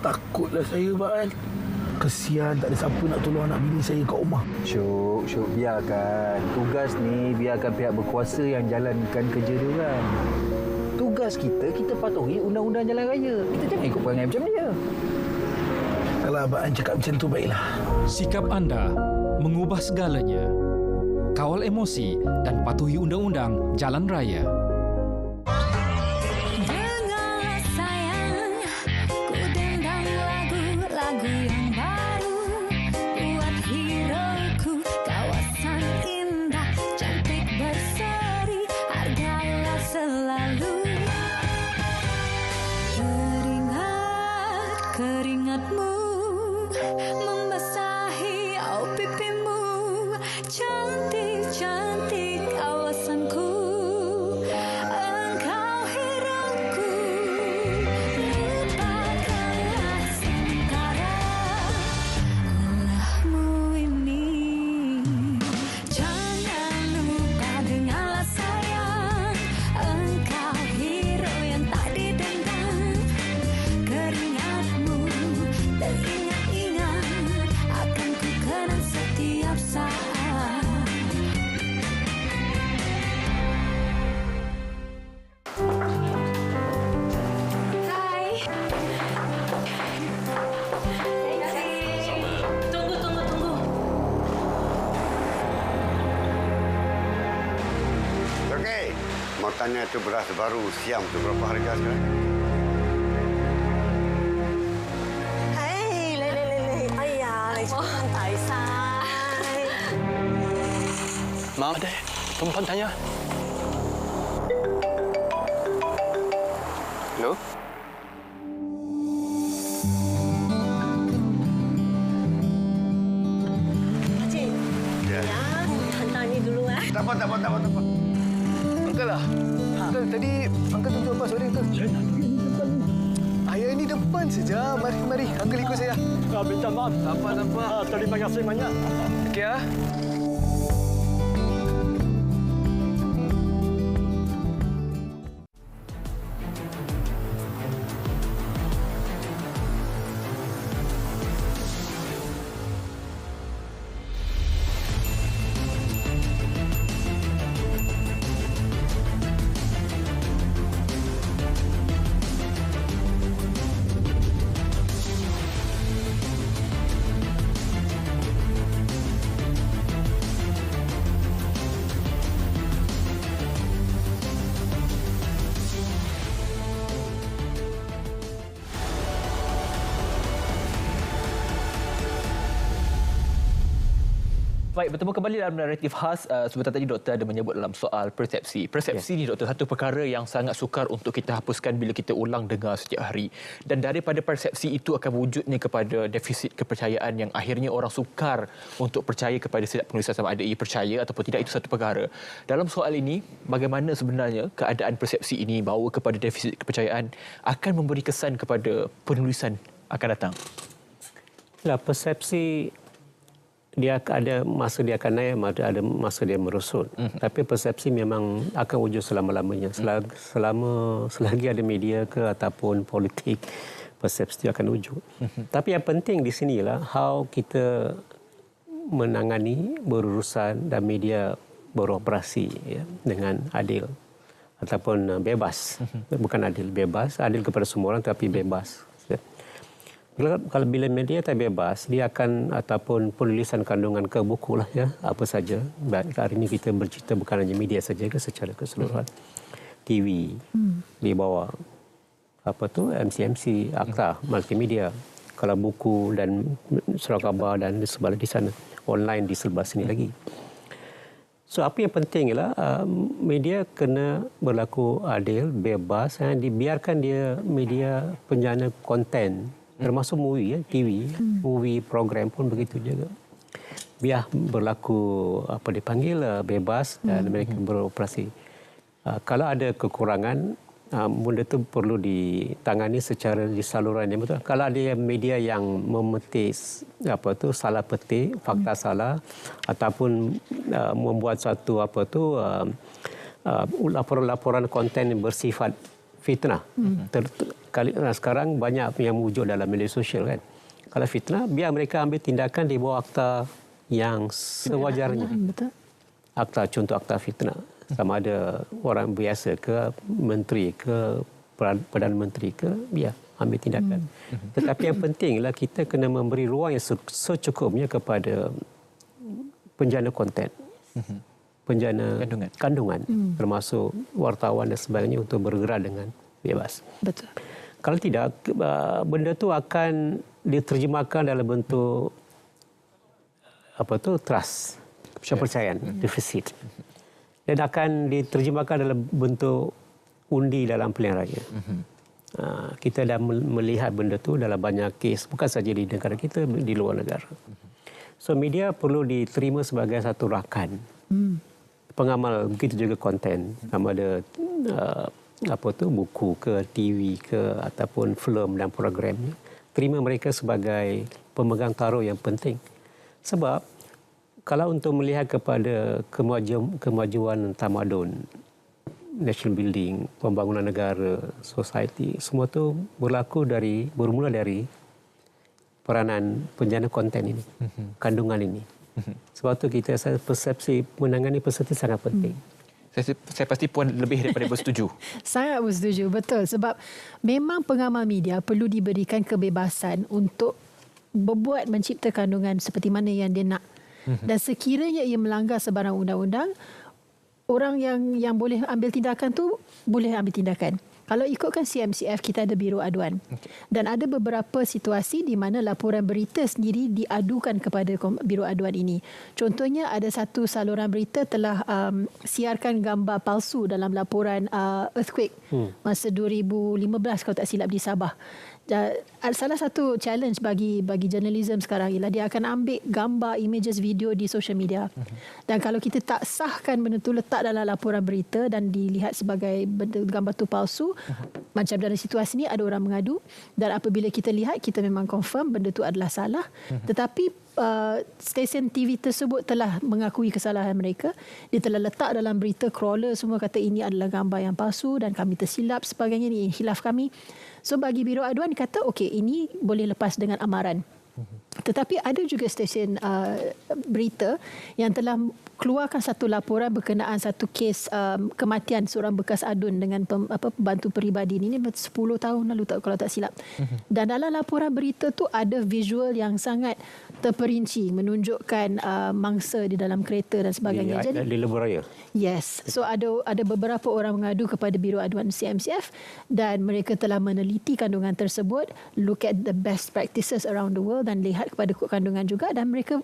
Takutlah saya, Baan. Kesian, tak ada siapa nak tolong anak bini saya kat rumah. Syuk, biarkan. Tugas ni, biarkan pihak berkuasa yang jalankan kerja dia orang. Tugas kita patuhi undang-undang jalan raya. Kita jangan ikut perangai macam dia. Kalau Abang cakap macam tu, baiklah. Sikap anda mengubah segalanya. Kawal emosi dan patuhi undang-undang jalan raya. Tanya tu beras baru siam tu berapa harga sekarang? Hai, lele. Ayah, santai say. Maaf deh, perempuan tanya. Hello? Cik. Ya. Hantar ni dulu ah. Tak apa. Uncle lah. Uncle, tadi Uncle tunjuk apa suara Uncle? Saya nak pergi depan ni. Ayah ini depan saja. Mari. Uncle ikut saya. Minta maaf. Tak apa. Terima kasih banyak. Okey ah. Baik, bertemu kembali dalam naratif khas. Sebentar tadi doktor ada menyebut dalam soal persepsi. Persepsi ni doktor, satu perkara yang sangat sukar untuk kita hapuskan bila kita ulang dengar setiap hari. Dan daripada persepsi itu akan wujudnya kepada defisit kepercayaan yang akhirnya orang sukar untuk percaya kepada setiap penulisan sama ada ia percaya ataupun tidak, itu satu perkara. Dalam soal ini, bagaimana sebenarnya keadaan persepsi ini bawa kepada defisit kepercayaan akan memberi kesan kepada penulisan akan datang? Persepsi dia ada masa dia akan naik, ada masa dia merosot. Tapi persepsi memang akan wujud selama-lamanya. Selagi ada media ke ataupun politik, persepsi akan wujud. Tapi yang penting di sinilah how kita menangani, berurusan dan media beroperasi dengan adil ataupun bebas. Bukan adil, bebas. Adil kepada semua orang tapi bebas. Kalau bila media tak bebas, dia akan ataupun penulisan kandungan ke buku lah apa saja. Hari ini kita bercerita bukan hanya media saja secara keseluruhan. TV di bawah MCMC, Akta, multimedia. Kalau buku dan surat khabar dan di sebelah di sana, online di sebelah sini lagi. So apa yang penting ialah media kena berlaku adil, bebas, dibiarkan dia media penjana konten. Termasuk movie, TV, movie, program pun begitu juga. Biar berlaku dipanggil bebas dan mereka beroperasi. Kalau ada kekurangan, benda itu perlu ditangani secara di saluran yang betul. Kalau ada media yang memetik salah petik, fakta salah ataupun membuat satu laporan-laporan konten yang bersifat fitnah. Sekarang banyak yang wujud dalam media sosial kan. Kalau fitnah, biar mereka ambil tindakan di bawah akta yang sewajarnya. Betul. Akta, contoh akta fitnah. Sama ada orang biasa ke, menteri ke, Perdana Menteri ke, biar ambil tindakan. Tetapi yang pentinglah kita kena memberi ruang yang secukupnya kepada penjana konten. Penjana kandungan. Termasuk wartawan dan sebagainya untuk bergerak dengan bebas. Betul. Kalau tidak, benda itu akan diterjemahkan dalam bentuk trust, kepercayaan, defisit. Dan akan diterjemahkan dalam bentuk undi dalam pilihan raya. Kita dah melihat benda itu dalam banyak kes, bukan saja di negara kita, di luar negara. So media perlu diterima sebagai satu rakan. Pengamal, begitu juga konten. Sama ada buku ke, TV ke ataupun filem dan program. Terima mereka sebagai pemegang taruh yang penting. Sebab kalau untuk melihat kepada kemajuan tamadun, national building, pembangunan negara, society, semua itu bermula dari peranan penjana konten ini, kandungan ini. Sebab itu kita menangani persepsi sangat penting. Saya pasti Puan lebih daripada bersetuju. Sangat bersetuju, betul. Sebab memang pengamal media perlu diberikan kebebasan untuk berbuat, mencipta kandungan seperti mana yang dia nak. Dan sekiranya ia melanggar sebarang undang-undang, orang yang boleh ambil tindakan tu boleh ambil tindakan. Kalau ikutkan CMCF, kita ada Biro Aduan. Dan ada beberapa situasi di mana laporan berita sendiri diadukan kepada Biro Aduan ini. Contohnya, ada satu saluran berita telah siarkan gambar palsu dalam laporan earthquake masa 2015 kalau tak silap di Sabah. Salah satu challenge bagi journalism sekarang ialah dia akan ambil gambar, images, video di social media. Dan kalau kita tak sahkan benda tu letak dalam laporan berita dan dilihat sebagai gambar tu palsu, macam dalam situasi ni ada orang mengadu dan apabila kita lihat, kita memang confirm benda tu adalah salah. Tetapi stesen TV tersebut telah mengakui kesalahan mereka. Dia telah letak dalam berita, crawler semua kata ini adalah gambar yang palsu dan kami tersilap sebagainya, ini khilaf kami. So bagi Biro Aduan kata okey, ini boleh lepas dengan amaran. Tetapi ada juga stesen berita yang telah keluarkan satu laporan berkenaan satu kes kematian seorang bekas adun dengan pembantu peribadi ini 10 tahun lalu kalau tak silap. Dan dalam laporan berita tu ada visual yang sangat terperinci menunjukkan mangsa di dalam kereta dan sebagainya. Jadi di lebuh raya. Yes. So ada beberapa orang mengadu kepada Biro Aduan CMCF dan mereka telah meneliti kandungan tersebut, look at the best practices around the world dan lihat kepada kod kandungan juga, dan mereka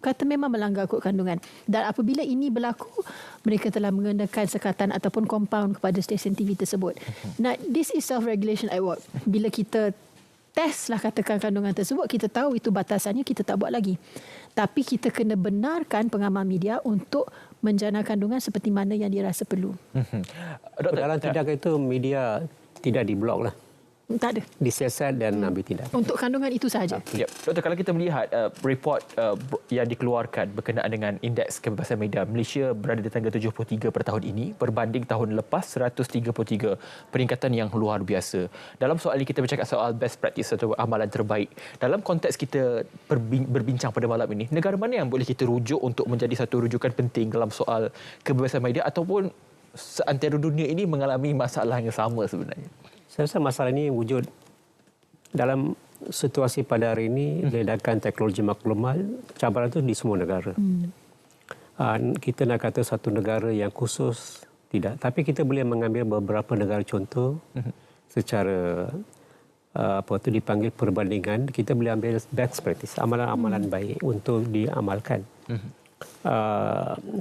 kata memang melanggar kod kandungan. Dan apabila ini berlaku, mereka telah mengenakan sekatan ataupun kompaun kepada stesen TV tersebut. Nah, this is self-regulation at work. Bila kita test lah katakan kandungan tersebut, kita tahu itu batasannya, kita tak buat lagi. Tapi kita kena benarkan pengamal media untuk menjana kandungan seperti mana yang dirasa perlu. Dalam tindakan itu, media tidak diblok lah. Tak ada. Disiasat dan ambil tindakan. Untuk kandungan itu sahaja. Ya, Doktor, kalau kita melihat report yang dikeluarkan berkenaan dengan indeks kebebasan media, Malaysia berada di tangga 73 pada tahun ini berbanding tahun lepas 133, peningkatan yang luar biasa. Dalam soal ini kita bercakap soal best practice atau amalan terbaik. Dalam konteks kita berbincang pada malam ini, negara mana yang boleh kita rujuk untuk menjadi satu rujukan penting dalam soal kebebasan media ataupun seantero dunia ini mengalami masalah yang sama sebenarnya? Saya rasa masalah ini wujud dalam situasi pada hari ini, ledakan teknologi maklumat, cabaran itu di semua negara. Kita nak kata satu negara yang khusus, tidak. Tapi kita boleh mengambil beberapa negara contoh secara dipanggil perbandingan. Kita boleh ambil best practice, amalan-amalan baik untuk diamalkan.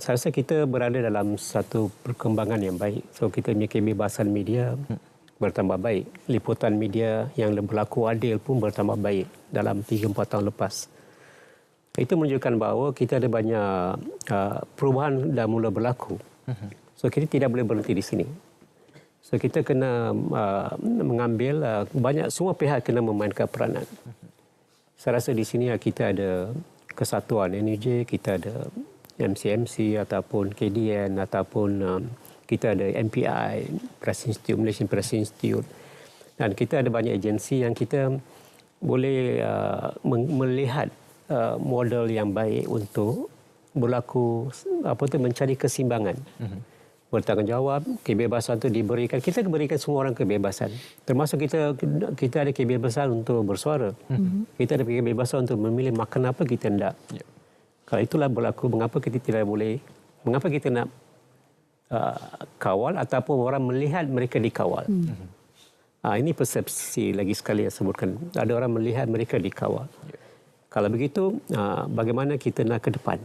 Saya rasa kita berada dalam satu perkembangan yang baik. So kita punya kebebasan media bertambah baik. Liputan media yang berlaku adil pun bertambah baik dalam 3-4 tahun lepas. Itu menunjukkan bahawa kita ada banyak perubahan dah mula berlaku. So kita tidak boleh berhenti di sini. So kita kena mengambil banyak, semua pihak kena memainkan peranan. Saya rasa di sini kita ada Kesatuan NUJ, kita ada MCMC ataupun KDN ataupun kita ada MPI, Press Institute, Malaysian Press Institute. Dan kita ada banyak agensi yang kita boleh melihat model yang baik untuk berlaku, mencari keseimbangan. Bertanggungjawab, kebebasan itu diberikan. Kita berikan semua orang kebebasan. Termasuk kita ada kebebasan untuk bersuara. Kita ada kebebasan untuk memilih makan apa kita hendak. Kalau itulah berlaku, mengapa kita tidak boleh, mengapa kita nak kawal ataupun orang melihat mereka dikawal. Ini persepsi lagi sekali yang sebutkan. Ada orang melihat mereka dikawal. Kalau begitu, bagaimana kita nak ke depan?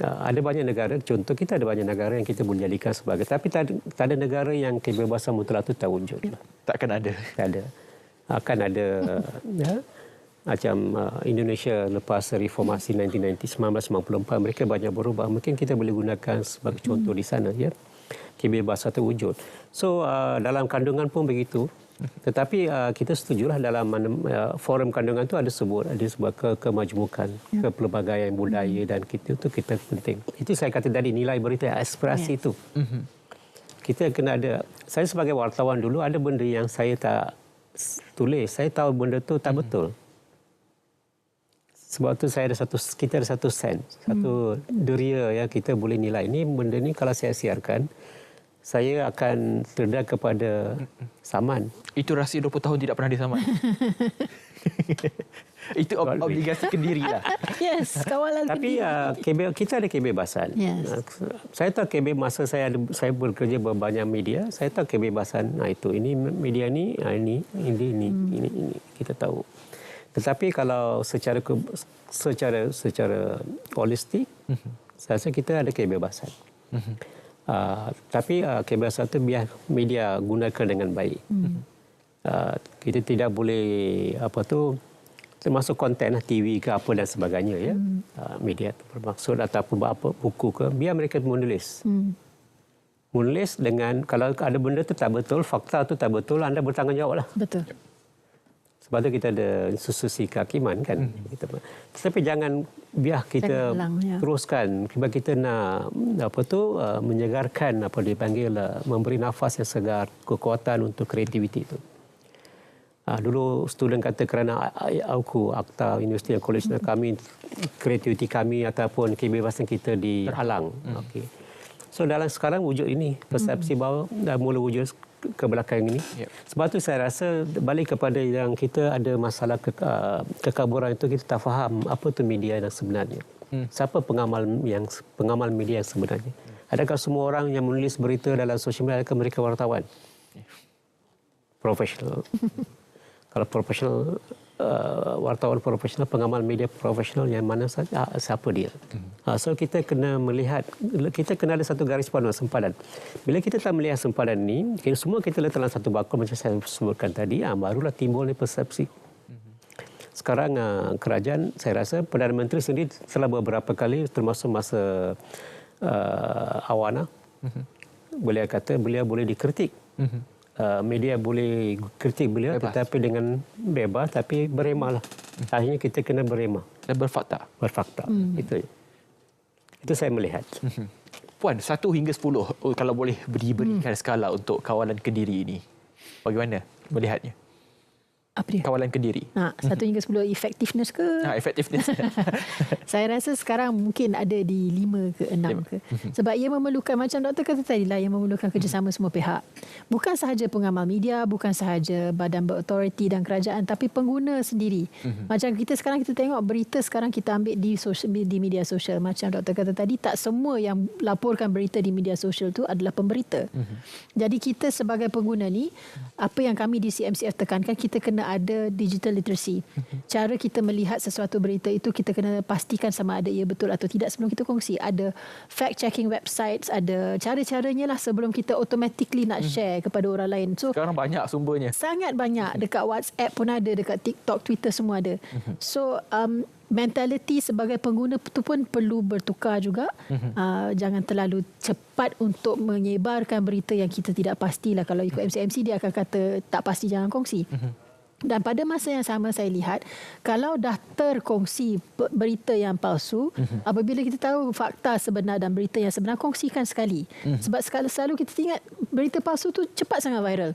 Ada banyak negara, contoh kita ada banyak negara yang kita boleh jadikan sebagai, tapi tak ada negara yang kebebasan mutlak itu tak wujud. Takkan ada. Tak ada. Akan ada macam Indonesia lepas reformasi 1994, mereka banyak berubah. Mungkin kita boleh gunakan sebagai contoh di sana. Ya, kebebasan itu wujud. So dalam kandungan pun begitu. Tetapi kita setujulah dalam forum kandungan itu ada sebuah kemajmukan, kepelbagaian budaya dan kita penting. Itu saya kata tadi, nilai berita, aspirasi itu. Kita kena ada. Saya sebagai wartawan dulu ada benda yang saya tak tulis. Saya tahu benda itu tak betul. Sebab tu kita ada satu sense, satu deria yang kita boleh nilai. Ini benda ni kalau saya siarkan, saya akan terdedah kepada saman. Itu rahsia 20 tahun tidak pernah disaman. Itu obligasi kendiri lah. Yes, kawalan tapi kita ada kebebasan. Yes. Saya tahu kebebasan, saya bekerja berbanyak media, saya tahu kebebasan. Itu ini media ni, ini kita tahu. Tetapi kalau secara holistik, saya rasa kita ada kebebasan. Tapi kebebasan itu biar media gunakan dengan baik. Kita tidak boleh termasuk konten TV ke apa dan sebagainya, ya. Media bermaksud ataupun apa buku ke, biar mereka menulis. Menulis dengan, kalau ada benda itu tak betul, fakta itu tak betul, anda bertanggungjawab lah. Betul. Sebab itu kita ada institusi kehakiman kan. Tetapi jangan biar kita teruskan. Sebab kita nak menyegarkan apa dipanggil, memberi nafas yang segar, kekuatan untuk kreativiti itu. Dulu student kata kerana akta Universiti dan Kolej kami, kreativiti kami ataupun kebebasan kita dihalang. Okay. So dalam sekarang wujud ini, persepsi bahawa dah mula wujud ke belakang ini. Sebab tu saya rasa balik kepada yang kita ada masalah kekaburan itu, kita tak faham apa tu media yang sebenarnya. Siapa pengamal media yang sebenarnya? Adakah semua orang yang menulis berita dalam sosial media, adakah mereka wartawan? Profesional. Kalau profesional, wartawan profesional, pengamal media profesional yang mana saja, siapa dia. So kita kena melihat, kita kena ada satu garis panduan sempadan. Bila kita tak melihat sempadan ni, semua kita letak dalam satu bakul macam saya sebutkan tadi, barulah timbul persepsi. Sekarang kerajaan, saya rasa Perdana Menteri sendiri telah beberapa kali, termasuk masa Awana, boleh kata beliau boleh dikritik. Media boleh kritik beliau bebas. Tetapi dengan bebas, tapi beremah lah. Akhirnya kita kena beremah. Dan berfakta. Itu saya melihat. Puan, 1 hingga 10 kalau boleh diberikan skala untuk kawalan Kediri ini. Bagaimana melihatnya? Apa dia? Kawalan Kediri. 1 hingga 10 effectiveness ke? Effectiveness. Saya rasa sekarang mungkin ada di 5 ke 6 ke. Sebab ia memerlukan, macam doktor kata tadi lah, ia memerlukan kerjasama semua pihak. Bukan sahaja pengamal media, bukan sahaja badan berautoriti dan kerajaan, tapi pengguna sendiri. Macam kita sekarang, kita tengok berita sekarang kita ambil di media sosial. Macam doktor kata tadi, tak semua yang laporkan berita di media sosial tu adalah pemberita. Jadi kita sebagai pengguna ni, apa yang kami di CMCF tekankan, kita kena ada digital literacy. Cara kita melihat sesuatu berita itu, kita kena pastikan sama ada ia betul atau tidak sebelum kita kongsi. Ada fact checking websites, ada cara-caranya lah sebelum kita automatically nak share kepada orang lain. So sekarang banyak sumbernya. Sangat banyak. Dekat WhatsApp pun ada, dekat TikTok, Twitter semua ada. So mentaliti sebagai pengguna itu pun perlu bertukar juga. Jangan terlalu cepat untuk menyebarkan berita yang kita tidak pastilah. Kalau ikut MCMC, dia akan kata tak pasti, jangan kongsi. Dan pada masa yang sama saya lihat, kalau dah terkongsi berita yang palsu, apabila kita tahu fakta sebenar dan berita yang sebenar, kongsikan sekali. Sebab selalu kita ingat berita palsu tu cepat sangat viral.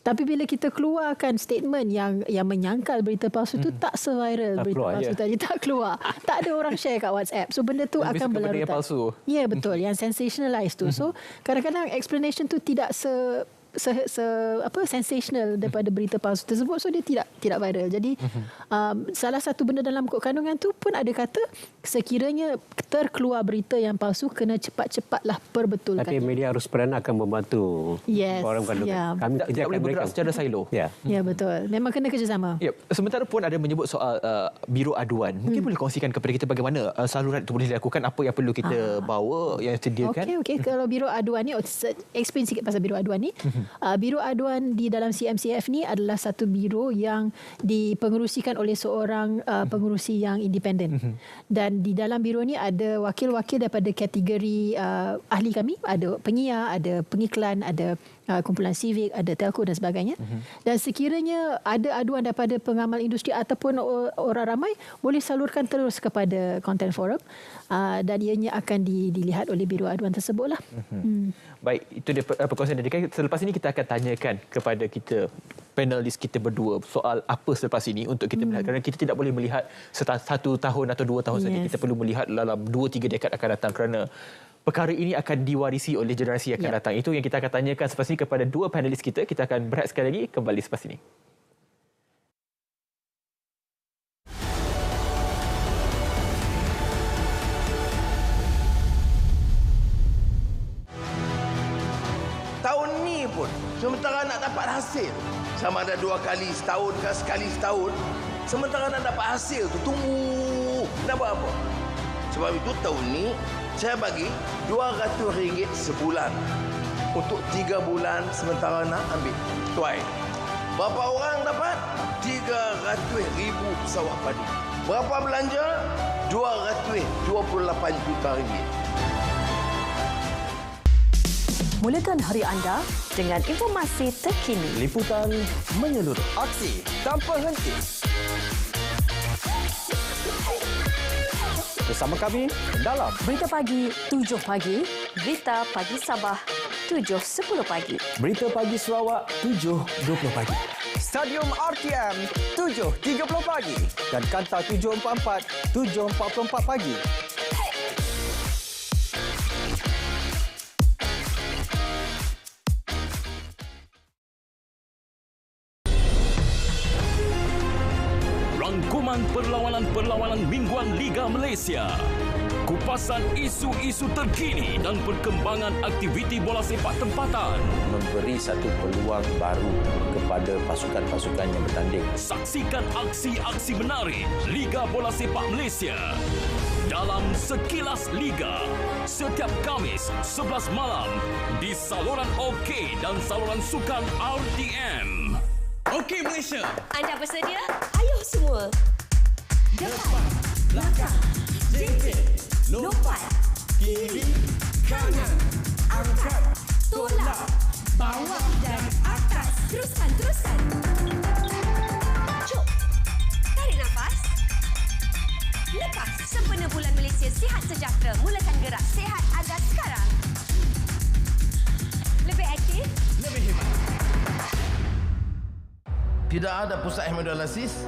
Tapi bila kita keluarkan statement yang menyangkal berita palsu tu, tak se-viral berita palsu tadi, tak keluar. Tak ada orang share kat WhatsApp. So benda tu akan berlarutan. Palsu. Ya, betul, yang sensationalized tu. So kadang-kadang explanation tu tidak sensational daripada berita palsu tersebut, so dia tidak viral. Jadi salah satu benda dalam kod kandungan tu pun ada kata, sekiranya terkeluar berita yang palsu, kena cepat-cepatlah perbetulkan. Tapi media harus peranan akan membantu orang kandungan. Kami tidak boleh bergerak secara silo. Ya, betul. Memang kena kerjasama. Sementara pun ada menyebut soal biro aduan. Mungkin boleh kongsikan kepada kita bagaimana saluran itu boleh dilakukan, apa yang perlu kita bawa, yang sediakan. Okey. Kalau biro aduan ni, explain sikit pasal biro aduan ni. Biro aduan di dalam CMCF ni adalah satu biro yang dipengerusikan oleh seorang pengerusi yang independen. Dan di dalam biro ni ada wakil-wakil daripada kategori ahli kami, ada penyiar, ada pengiklan, ada kumpulan sivik, ada telco dan sebagainya. Dan sekiranya ada aduan daripada pengamal industri ataupun orang ramai, boleh salurkan terus kepada Content Forum dan ianya akan dilihat oleh biro aduan tersebutlah. Baik, itu dia perkongsian dari. Selepas ini kita akan tanyakan kepada kita, panelis kita berdua, soal apa selepas ini untuk kita melihat. Kerana kita tidak boleh melihat 1 tahun atau 2 tahun saja. Kita perlu melihat dalam 2-3 dekad akan datang, kerana perkara ini akan diwarisi oleh generasi yang akan datang. Itu yang kita akan tanyakan selepas ini kepada 2 panelis kita. Kita akan berehat sekali lagi, kembali selepas ini. Tahun ni pun, sementara nak dapat hasil, sama ada 2 kali setahun ke sekali setahun, sementara nak dapat hasil tu, tunggu nak buat apa? Sebab itu tahun ni saya bagi RM200 sebulan untuk 3 bulan sementara nak ambil tuai. Berapa orang dapat? 300,000 pesawat padi. Berapa belanja? RM228 juta. Mulakan hari anda dengan informasi terkini. Liputan menyeluruh. Aksi tanpa henti. Bersama kami dalam Berita Pagi 7 Pagi, Berita Pagi Sabah 7.10 pagi. Berita Pagi Sarawak 7.20 pagi. Stadium RTM 7.30 pagi. Dan Kanta 744 7.44 pagi. Rangkuman perlawanan-perlawanan mingguan Liga Malaysia. Kupasan isu-isu terkini dan perkembangan aktiviti bola sepak tempatan. Memberi satu peluang baru kepada pasukan-pasukan yang bertanding. Saksikan aksi-aksi menarik Liga Bola Sepak Malaysia dalam Sekilas Liga setiap Khamis 11 malam di saluran OK dan saluran sukan RTM. OK Malaysia. Anda bersedia? Ayo semua. Depan, belakang, jengkel, lompat, kiri, kanan, angkat, tolak, bawah dan atas. Teruskan. Cuk. Tarik nafas. Lepas. Sempena bulan Malaysia sihat sejahtera. Mulakan gerak sihat anda sekarang. Lebih aktif. Lebih hemat. Tidak ada pusat hemodialisis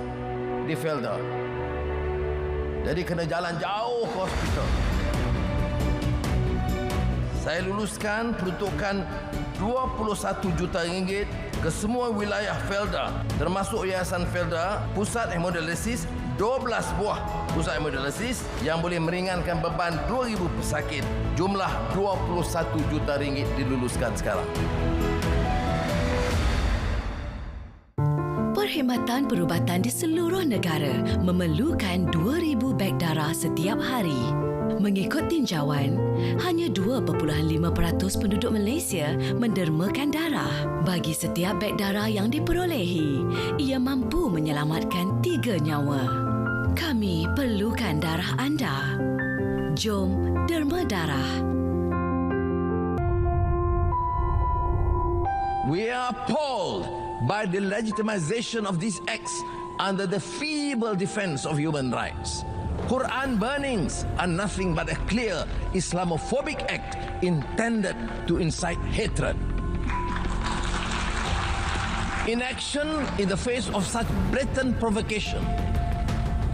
di Felda. Jadi kena jalan jauh ke hospital. Saya luluskan peruntukan 21 juta ringgit ke semua wilayah Felda, termasuk Yayasan Felda, pusat hemodialisis, 12 buah pusat hemodialisis yang boleh meringankan beban 2,000 pesakit. Jumlah 21 juta ringgit diluluskan sekarang. Perkhidmatan perubatan di seluruh negara memerlukan 2,000 beg darah setiap hari. Mengikut tinjauan, hanya 2.5% penduduk Malaysia mendermakan darah. Bagi setiap beg darah yang diperolehi, ia mampu menyelamatkan 3 nyawa. Kami perlukan darah anda. Jom derma darah. We are appalled by the legitimization of these acts under the feeble defense of human rights. Quran burnings are nothing but a clear Islamophobic act intended to incite hatred. Inaction in the face of such blatant provocation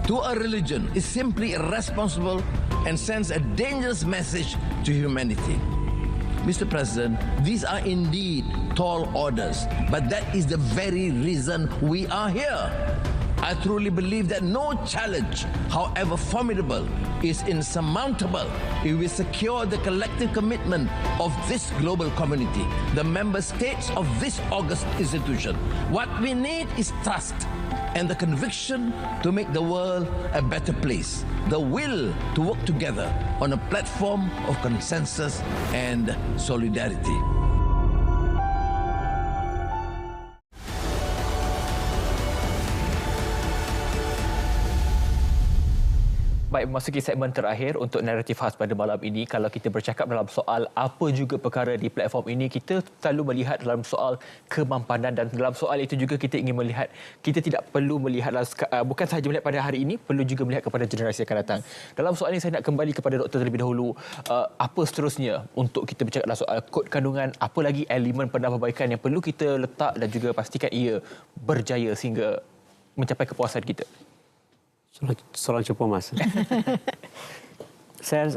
to a religion is simply irresponsible and sends a dangerous message to humanity. Mr. President, these are indeed tall orders, but that is the very reason we are here. I truly believe that no challenge, however formidable, is insurmountable if we secure the collective commitment of this global community, the member states of this august institution. What we need is trust and the conviction to make the world a better place, the will to work together on a platform of consensus and solidarity. Baik, memasuki segmen terakhir untuk naratif khas pada malam ini. Kalau kita bercakap dalam soal apa juga perkara di platform ini, kita selalu melihat dalam soal kemampanan, dan dalam soal itu juga kita ingin melihat, kita tidak perlu melihat bukan sahaja melihat pada hari ini, perlu juga melihat kepada generasi akan datang. Dalam soal ini saya nak kembali kepada doktor terlebih dahulu. Apa seterusnya untuk kita bercakap dalam soal kod kandungan, apa lagi elemen penambahbaikan yang perlu kita letak dan juga pastikan ia berjaya sehingga mencapai kepuasan kita? Soalan cukup mas. Saya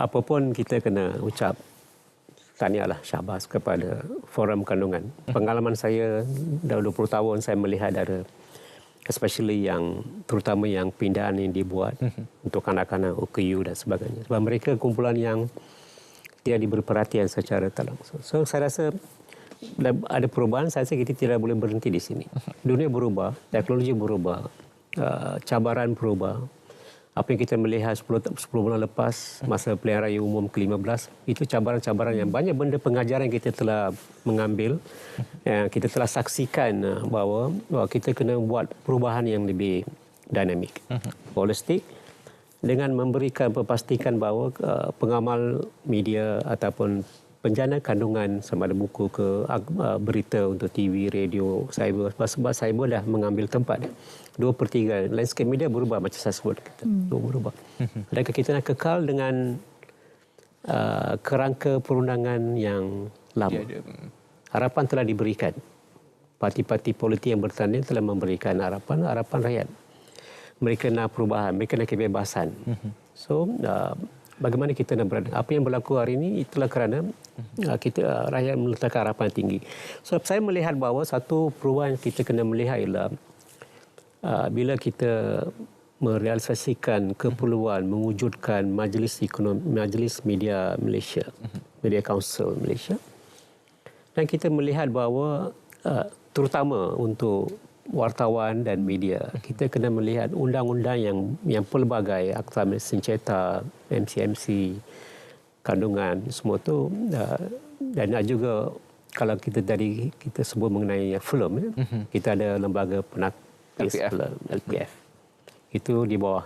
apapun kita kena ucap tahniahlah, syabas kepada Forum Kandungan. Pengalaman saya dah 20 tahun saya melihat ada, especially yang terutama yang pindahan yang dibuat untuk kanak-kanak OKU dan sebagainya. Sebab mereka kumpulan yang tidak diberi perhatian secara tak langsung. So saya rasa ada perubahan. Saya rasa kita tidak boleh berhenti di sini. Dunia berubah, teknologi berubah. Cabaran berubah. Apa yang kita melihat 10 bulan lepas masa pilihan raya umum ke-15, itu cabaran-cabaran yang banyak benda pengajaran yang kita telah mengambil, yang kita telah saksikan bahawa kita kena buat perubahan yang lebih dinamik, holistik, dengan memberikan pastikan bahawa pengamal media ataupun penjana kandungan sama ada buku ke berita untuk TV, radio, cyber, sebab cyber dah mengambil tempat. 2/3 landscape media berubah macam saya sebut, kita berubah. Adakah kita nak kekal dengan kerangka perundangan yang lama? Harapan telah diberikan. Parti-parti politik yang bertanding telah memberikan harapan rakyat. Mereka nak perubahan, mereka nak kebebasan. So bagaimana kita nak berada? Apa yang berlaku hari ini itulah kerana kita rakyat meletakkan harapan tinggi. So saya melihat bahawa satu perubahan yang kita kena melihat ialah bila kita merealisasikan keperluan mewujudkan Majlis Media Malaysia, Media Council Malaysia. Dan kita melihat bahawa terutama untuk wartawan dan media, kita kena melihat undang-undang yang pelbagai, Akta Sengketa, MCMC, kandungan, semua tu, dan juga kalau kita sebut mengenai filem, kita ada lembaga penapis LPF. Itu di bawah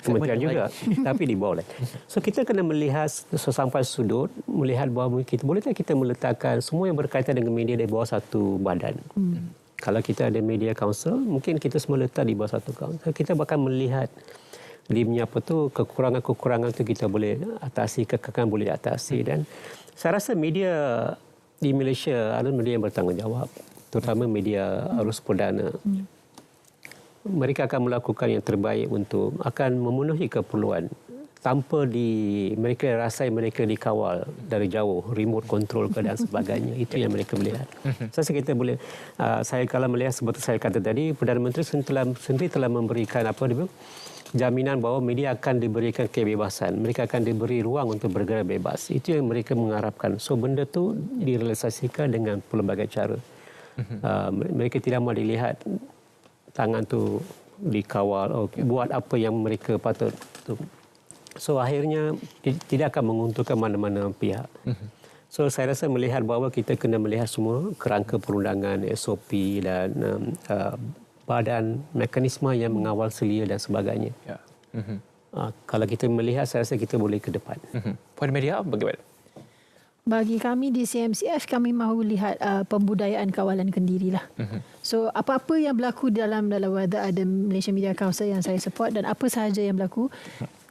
kementerian juga, tapi di bawah. So kita kena melihat sampai sudut, melihat bahawa boleh tak kita meletakkan semua yang berkaitan dengan media di bawah satu badan. Kalau kita ada Media Council, mungkin kita semua letak di bawah satu council. Kita bakal melihat dia punya kekurangan-kekurangan tu kita boleh atasi, kekekalan boleh atasi. Dan saya rasa media di Malaysia adalah media yang bertanggungjawab, terutama media arus perdana. Mereka akan melakukan yang terbaik untuk akan memenuhi keperluan tanpa mereka rasa mereka dikawal dari jauh, remote control dan sebagainya. Itu yang mereka melihat. Saya kita boleh, saya kalau melihat seperti saya kata tadi, Perdana Menteri sendiri telah memberikan jaminan bahawa media akan diberikan kebebasan. Mereka akan diberi ruang untuk bergerak bebas. Itu yang mereka mengharapkan. So benda tu direalisasikan dengan pelbagai cara. Mereka tidak mahu dilihat tangan tu dikawal, buat apa yang mereka patut. So akhirnya tidak akan menguntungkan mana-mana pihak. So saya rasa melihat bahawa kita kena melihat semua kerangka perundangan, SOP dan badan mekanisme yang mengawal selia dan sebagainya. Kalau kita melihat, saya rasa kita boleh ke depan. Puan Media, bagaimana? Bagi kami di CMCF, kami mahu lihat pembudayaan kawalan kendiri lah. So apa-apa yang berlaku dalam whether ada Malaysia Media Council yang saya support dan apa sahaja yang berlaku,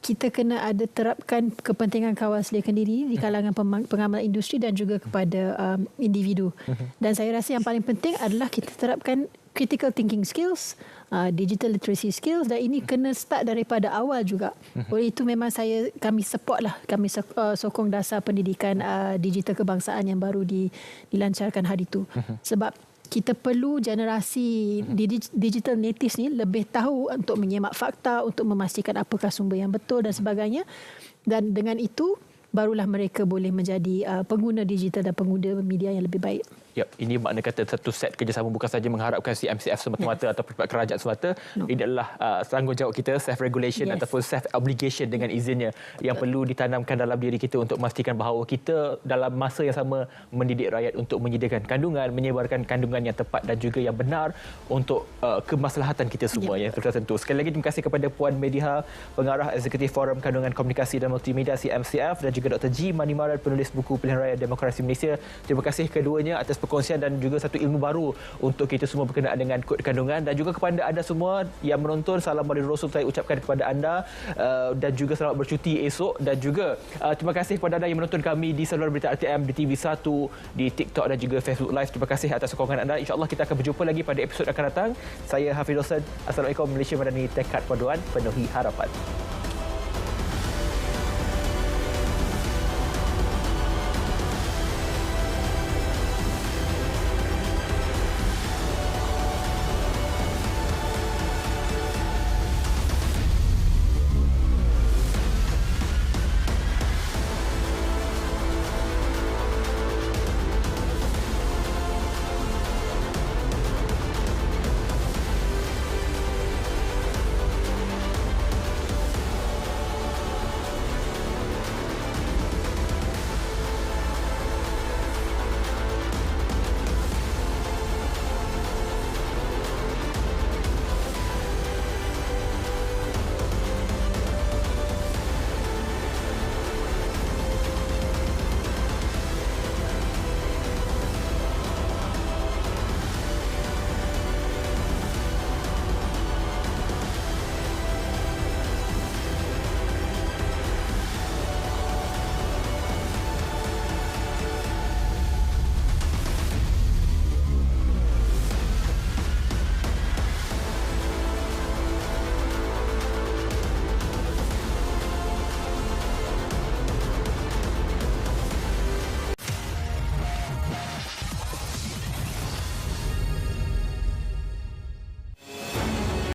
kita kena ada terapkan kepentingan kawal selia kendiri di kalangan pengamal industri dan juga kepada individu. Dan saya rasa yang paling penting adalah kita terapkan critical thinking skills, digital literacy skills, dan ini kena start daripada awal juga. Oleh itu memang kami support lah, kami sokong dasar pendidikan digital kebangsaan yang baru dilancarkan hari itu. Sebab kita perlu generasi digital natives ni lebih tahu untuk menyemak fakta, untuk memastikan apakah sumber yang betul dan sebagainya. Dan dengan itu barulah mereka boleh menjadi pengguna digital dan pengguna media yang lebih baik. Ya, ini makna kata satu set kerjasama bukan saja mengharapkan CMCF semata-mata atau kerajaan semata. Ini adalah tanggungjawab kita, self-regulation ataupun self-obligation dengan izinnya yang perlu ditanamkan dalam diri kita untuk memastikan bahawa kita dalam masa yang sama mendidik rakyat untuk menyediakan kandungan, menyebarkan kandungan yang tepat dan juga yang benar untuk kemaslahatan kita semua yang tertentu. Sekali lagi terima kasih kepada Puan Mediha, Pengarah Eksekutif Forum Kandungan Komunikasi dan Multimedia CMCF, dan juga Dr. G. Manimaran, penulis buku Pilihan Raya Demokrasi Malaysia. Terima kasih keduanya atas perkongsian dan juga satu ilmu baru untuk kita semua berkenaan dengan kod kandungan. Dan juga kepada anda semua yang menonton, salam Maulid Rasul saya ucapkan kepada anda, dan juga selamat bercuti esok. Dan juga terima kasih kepada anda yang menonton kami di saluran berita RTM, di TV1, di TikTok dan juga Facebook Live. Terima kasih atas sokongan anda. InsyaAllah kita akan berjumpa lagi pada episod akan datang. Saya Hafiz Dolson. Assalamualaikum. Malaysia Madani, tekad paduan penuhi harapan.